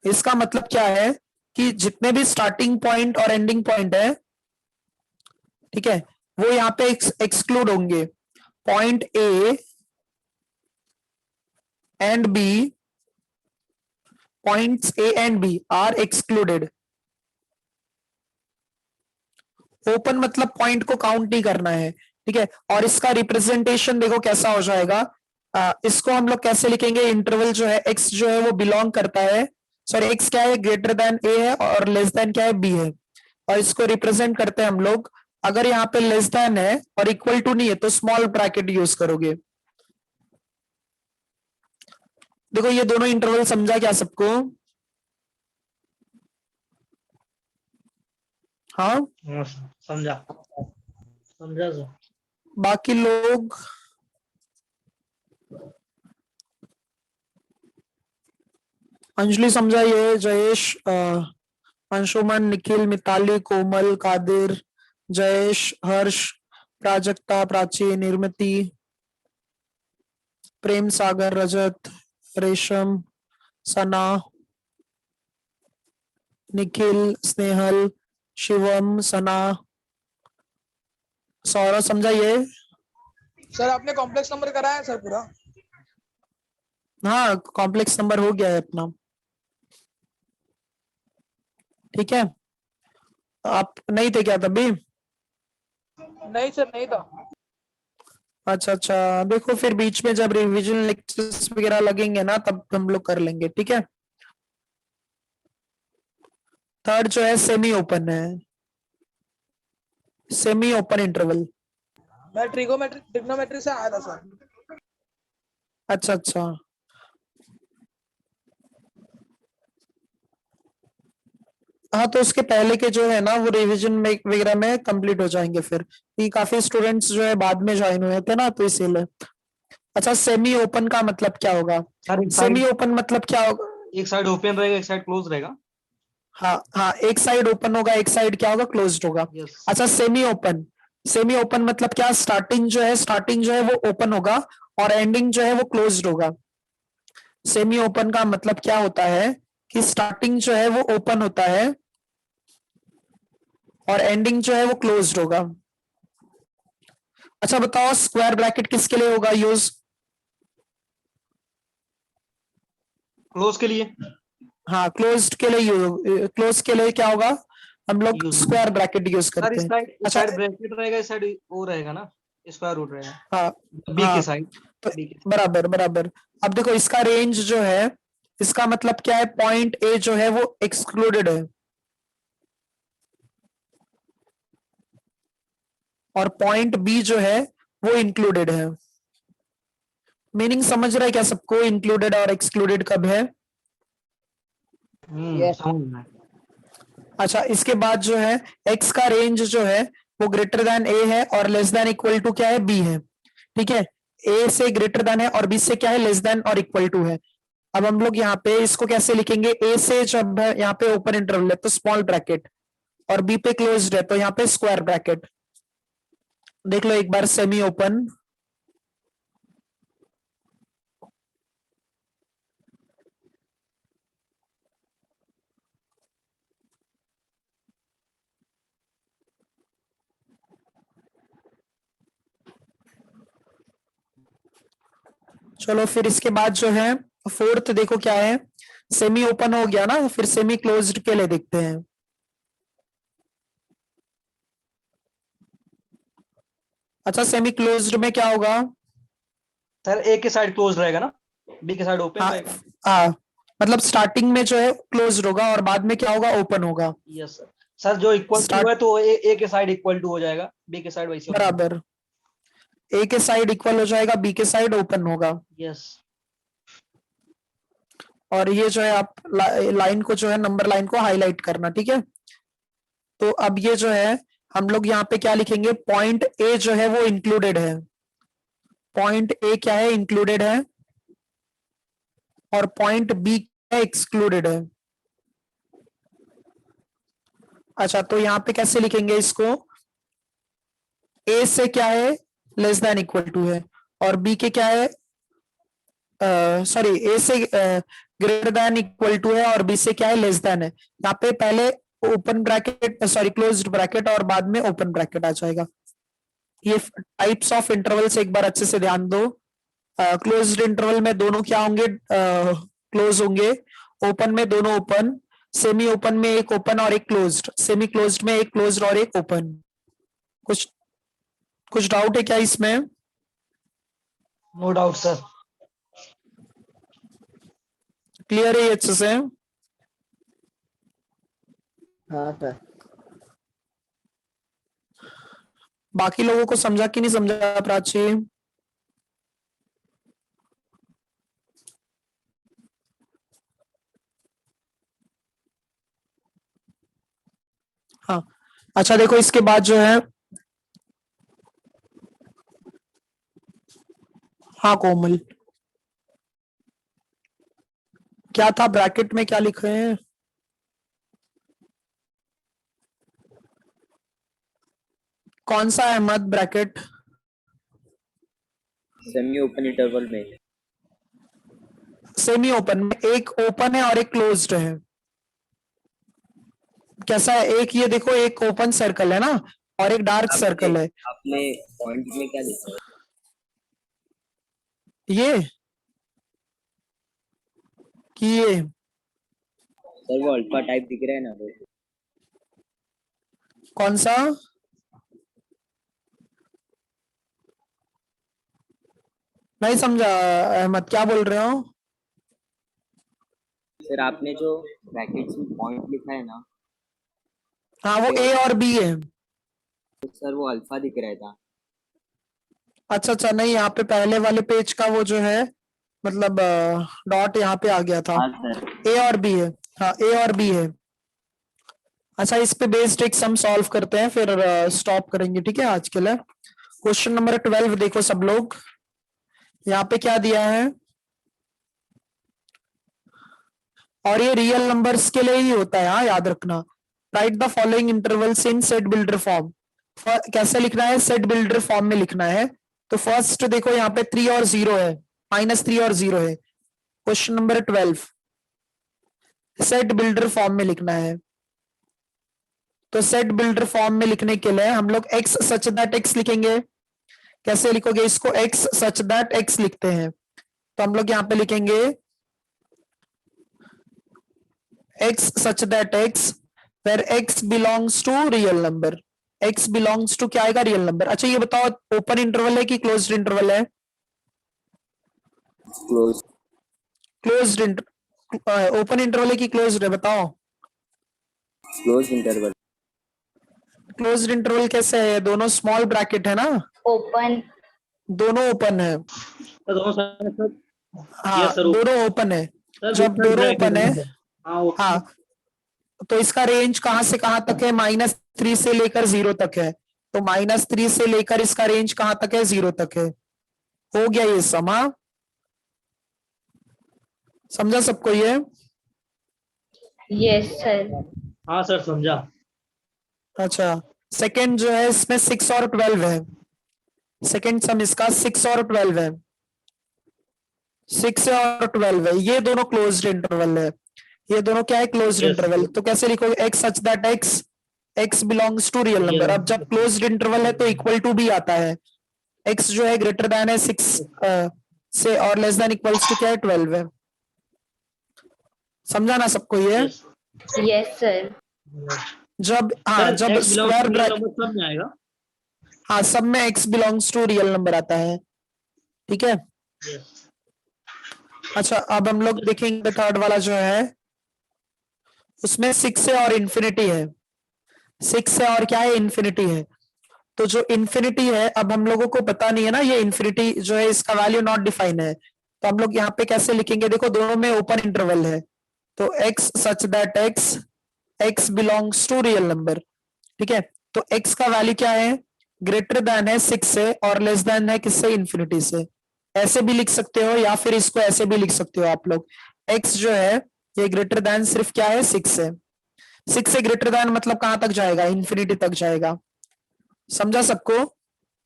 इसका मतलब क्या है कि जितने भी स्टार्टिंग पॉइंट और एंडिंग पॉइंट है, ठीक है, वो यहाँ पे एक्सक्लूड होंगे। Point A and B, points A and B are excluded. Open मतलब पॉइंट को काउंट नहीं करना है, ठीक है। और इसका रिप्रेजेंटेशन देखो कैसा हो जाएगा, इसको हम लोग कैसे लिखेंगे, इंटरवल जो है एक्स जो है वो बिलोंग करता है, सॉरी एक्स क्या है, ग्रेटर देन ए है और लेस देन क्या है, बी है। और इसको रिप्रेजेंट करते हैं हम लोग, अगर यहाँ पे लेस देन है और इक्वल टू नहीं है तो स्मॉल ब्रैकेट यूज करोगे। देखो ये दोनों इंटरवल समझा क्या सबको? हाँ हाँ सर, समझा समझा सर। बाकी लोग अंजलि समझा, ये जयेश, अंशुमन, निखिल, मिताली, कोमल, कादिर, जयेश, हर्ष, प्राजक्ता, प्राची, निर्मिति, प्रेम सागर, रजत, रेशम, सना, निखिल, स्नेहल, शिवम, सना, सौरभ। समझा ये? सर आपने कॉम्प्लेक्स नंबर कराया है सर पूरा? हाँ, कॉम्प्लेक्स नंबर हो गया है अपना। ठीक है, आप नहीं थे क्या तभी? नहीं सर, नहीं था। अच्छा अच्छा, देखो फिर बीच में जब रिवीजन लेक्चर्स वगैरह लगेंगे ना तब हम लोग कर लेंगे। ठीक है, थर्ड जो है सेमी ओपन है, सेमी ओपन इंटरवल। मैं ट्रिग्नोमेट्री से आया था सर। अच्छा अच्छा, हाँ तो उसके पहले के जो है ना वो रिवीजन में वगैरह में कंप्लीट हो जाएंगे फिर, कि काफी स्टूडेंट्स जो है बाद में ज्वाइन हुए थे ना तो इसीलिए। अच्छा, सेमी ओपन का मतलब क्या होगा? सर सेमी ओपन मतलब क्या होगा? एक साइड ओपन रहेगा, एक साइड क्लोज रहेगा। हाँ हाँ, एक साइड ओपन होगा, एक साइड क्या होगा? क्लोज्ड होगा। यस। अच्छा, सेमी ओपन, सेमी ओपन मतलब क्या? स्टार्टिंग जो है वो ओपन होगा और एंडिंग जो है वो क्लोज्ड होगा। सेमी ओपन का मतलब क्या होता है कि स्टार्टिंग जो है वो ओपन होता है और एंडिंग जो है वो क्लोज्ड होगा। अच्छा बताओ, स्क्वायर ब्रैकेट किसके लिए होगा यूज? क्लोज के लिए हाँ, क्लोज्ड के लिए क्लोज के लिए क्या होगा? हम लोग use. Square bracket use sir करते हैं। इस अच्छा, साइड ब्रैकेट रहेगा, इस साइड वो रहेगा ना, स्क्वायर रूट रहेगा। हाँ बी के हाँ, साइड। तो बी के बराबर बराबर। अब देखो इसका रेंज जो है, इसका मतलब क्या है? पॉइंट ए जो है वो एक्सक्लूडेड है और पॉइंट बी जो है वो इंक्लूडेड है। मीनिंग समझ रहा है क्या सबको? इंक्लूडेड और एक्सक्लूडेड कब है? समझ में। अच्छा, इसके बाद जो है x का रेंज जो है वो ग्रेटर देन a है और लेस देन इक्वल टू क्या है? b है। ठीक है, a से ग्रेटर देन है और b से क्या है? लेस देन और इक्वल टू है। अब हम लोग यहाँ पे इसको कैसे लिखेंगे? a से जब है यहाँ पे ओपन इंटरवल है तो स्मॉल ब्रैकेट और b पे क्लोज्ड है तो यहाँ पे स्क्वायर ब्रैकेट। देख लो एक बार, सेमी ओपन, चलो फिर इसके बाद जो है फोर्थ देखो क्या है। सेमी ओपन हो गया ना, फिर सेमी क्लोज्ड के लिए देखते हैं। अच्छा, सेमी क्लोज्ड में क्या होगा? सर ए के साइड क्लोज रहेगा ना, बी के साइड ओपन हाँ रहेगा। हाँ, मतलब स्टार्टिंग में जो है क्लोज्ड होगा और बाद में क्या होगा? ओपन होगा। Yes sir. सर जो इक्वल टू स्टार्ट, है तो ए के साइड इक्वल टू हो जाएगा, बी के साइड वैसे होगा। बराबर, ए के साइड इक्वल हो जाएगा, बी के साइड ओपन होगा। यस। और ये जो है आप लाइन को जो है, नंबर लाइन को हाईलाइट करना। ठीक है, तो अब ये जो है हम लोग यहाँ पे क्या लिखेंगे? पॉइंट ए जो है वो इंक्लूडेड है। पॉइंट ए क्या है? इंक्लूडेड है और पॉइंट बी क्या है? एक्सक्लूडेड है। अच्छा, तो यहाँ पे कैसे लिखेंगे इसको? ए से क्या है? लेस देन इक्वल टू है और बी के क्या है? सॉरी, ए से ग्रेटर देन इक्वल टू है और बी से क्या है? लेस देन है। यहाँ पे पहले open bracket, sorry closed bracket और बाद में ओपन ब्रैकेट आ जाएगा। ये टाइप्स ऑफ इंटरवल से एक बार अच्छे से ध्यान दो। क्लोज्ड इंटरवल में दोनों क्या होंगे? क्लोज होंगे। ओपन में दोनों ओपन। सेमी ओपन में एक ओपन और एक क्लोज्ड। सेमी क्लोज्ड में एक क्लोज्ड और एक ओपन। कुछ कुछ डाउट है क्या इसमें? No doubt sir. क्लियर है ये अच्छे से? हाँ सर। बाकी लोगों को समझा कि नहीं समझा प्राची? हाँ, अच्छा देखो इसके बाद जो है, हाँ कोमल, क्या था ब्रैकेट में? क्या लिख रहे हैं? कौन सा है अहमद ब्रैकेट? सेमी ओपन इंटरवल में। सेमी ओपन में एक ओपन है और एक क्लोज्ड है। कैसा है? एक ये देखो, एक ओपन सर्कल है ना और एक डार्क सर्कल है। आपने पॉइंट में क्या लिखा है? ये कि ये सर वो अल्फा टाइप दिख रहा है ना वो। कौन सा? नहीं समझा अहमद, क्या बोल रहे हो? सर आपने जो ब्रैकेट्स में पॉइंट लिखा है ना, हाँ वो ए और बी है। तो सर वो अल्फा दिख रहा था। अच्छा अच्छा, नहीं यहाँ पे पहले वाले पेज का वो जो है मतलब डॉट यहाँ पे आ गया था। हाँ सर। ए और बी है। हाँ ए और बी है। अच्छा, इस पे बेस्ड एक सम सॉल्व करते हैं फिर स्टॉप करेंगे, ठीक है आज के लिए। क्वेश्चन नंबर 12 देखो सब लोग, यहाँ पे क्या दिया है, और ये रियल नंबर्स के लिए ही होता है, हाँ याद रखना। Right the following intervals in set builder form. कैसे लिखना है? सेट बिल्डर फॉर्म में लिखना है। तो फर्स्ट देखो यहाँ पे 3 और 0 है, -3 और 0 है। Question number 12 set builder form में लिखना है। तो सेट बिल्डर फॉर्म में लिखने के लिए हम लोग x सच दैट x लिखेंगे। कैसे लिखोगे इसको? x सच दैट x लिखते हैं। तो हम लोग यहाँ पे लिखेंगे x such that x where x belongs to real number। x belongs to क्या आएगा? Real number. अच्छा ये बताओ, ओपन इंटरवल है कि क्लोज्ड इंटरवल है? क्लोज। क्लोज्ड ओपन इंटरवल है कि क्लोज्ड है? बताओ। Close interval. क्लोज्ड इंटरवल कैसे है? दोनों स्मॉल ब्रैकेट है ना, ओपन। दोनों ओपन है। सर दोनों सर। हाँ यस सर। दोनों ओपन है। सर जब दोनों ओपन है, हाँ ओके। हाँ, तो इसका रेंज कहां से कहां तक है? -3 से लेकर 0 तक है। तो -3 से लेकर इसका रेंज कहां तक है? 0 तक है। हो गया ये सम, हाँ समझा सबको ये? Yes sir. हाँ सर समझा। अच्छा, सेकंड जो है इसमें 6 और 12 है। सेकंड सम इसका 6 और 12 है। 6 और 12 है, ये दोनों क्लोज्ड इंटरवल है। ये दोनों क्या है? Closed Yes. इंटरवल। तो कैसे लिखोगे? x such that x belongs to real number. अब जब क्लोज्ड इंटरवल है तो इक्वल टू भी आता है। x जो है ग्रेटर देन है 6 से और लेस देन इक्वल्स टू क्या है? 12 है। समझा ना सबको ये? Yes. Yes sir. जब हाँ सर जब x belongs to square real bracket, number सब में आएगा। हाँ सब में x belongs to real number आता है, ठीक है। Yes. अच्छा अब हम लोग देखेंगे थर्ड वाला जो है, उसमें 6 है और इन्फिनिटी है। 6 है और क्या है? इन्फिनिटी है। तो जो इन्फिनिटी है, अब हम लोगों को पता नहीं है ना ये इन्फिनिटी जो है, इसका वैल्यू नॉट डिफाइन है। तो हम लोग यहाँ पे कैसे लिखेंगे? देखो दोनों में ओपन इंटरवल है। तो x such that x belongs to real number, ठीक है। तो x का वैल्यू क्या है? ग्रेटर देन है 6 से और लेस देन है किससे? इन्फिनिटी से। ऐसे भी लिख सकते हो या फिर इसको ऐसे भी लिख सकते हो आप लोग। x जो है ये ग्रेटर देन सिर्फ क्या है? 6 से। 6 से ग्रेटर देन मतलब कहां तक जाएगा? इन्फिनिटी तक जाएगा। समझा सबको?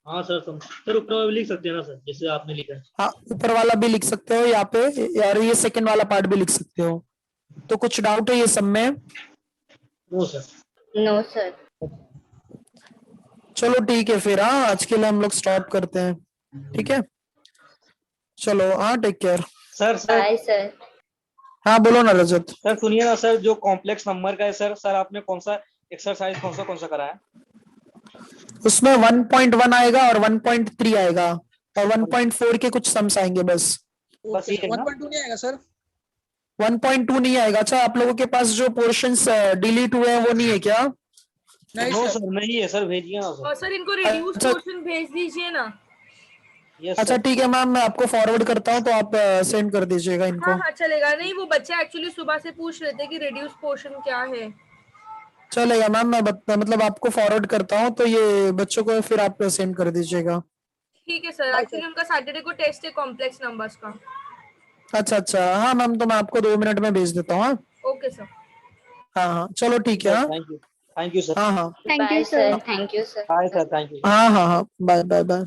हाँ सर सर ऊपर वाला भी लिख सकते हैं ना सर, जैसे आपने लिखा है। हाँ ऊपर वाला भी लिख सकते हो यहाँ पे, और ये सेकंड वाला पार्ट भी लिख सकते हो। तो कुछ डाउट है ये सब में? No sir. No sir. चलो ठीक है फिर, हाँ आज के लिए हम लोग स्टॉप करते हैं, ठीक है। चलो हाँ, take care. Sir bye sir. हाँ बोलो ना रजत। सर सुनिए ना सर, जो कॉम्प्लेक्स नंबर का है सर आपने कौन सा एक्सरसाइज कौन सा करा है? उसमें 1.1 आएगा और 1.3 आएगा और 1.4 के कुछ सम्स आएंगे बस। बस ये है ना? 1.2 नहीं आएगा सर? 1.2 नहीं आएगा। अच्छा आप लोगों के पास जो पोर्शंस डिलीट हुए हैं वो नहीं है क्या? नहीं नो सर। सर नहीं है सर, भेजिए ना सर। और सर इनको रिड्यूस अच्छा। पोर्शन भेज दीजिए ना। यस अच्छा सर। ठीक है मैम, मैं आपको फॉरवर्ड करता हूँ तो आप सेंड कर दीजिएगा इनको। हाँ हाँ चलेगा। नहीं वो बच्चे एक्चुअली सुबह से पूछ रहे थे कि रिड्यूस पोर्शन क्या है। चलेगा मैम, मैं मतलब आपको फॉरवर्ड करता हूँ तो ये बच्चों को फिर आप सेंड कर दीजिएगा। ठीक है सर, एक्चुअली उनका सैटरडे को टेस्ट है कॉम्प्लेक्स नंबर्स का। अच्छा अच्छा, हाँ मैम तो मैं आपको 2 मिनट में भेज देता हूँ। हाँ ओके सर। हाँ हाँ चलो ठीक है। हाँ thank you. Thank you sir. हाँ हाँ Thank you, sir. Thank you, sir. Bye sir, thank you. हाँ हाँ हाँ, बाय बाय बाय।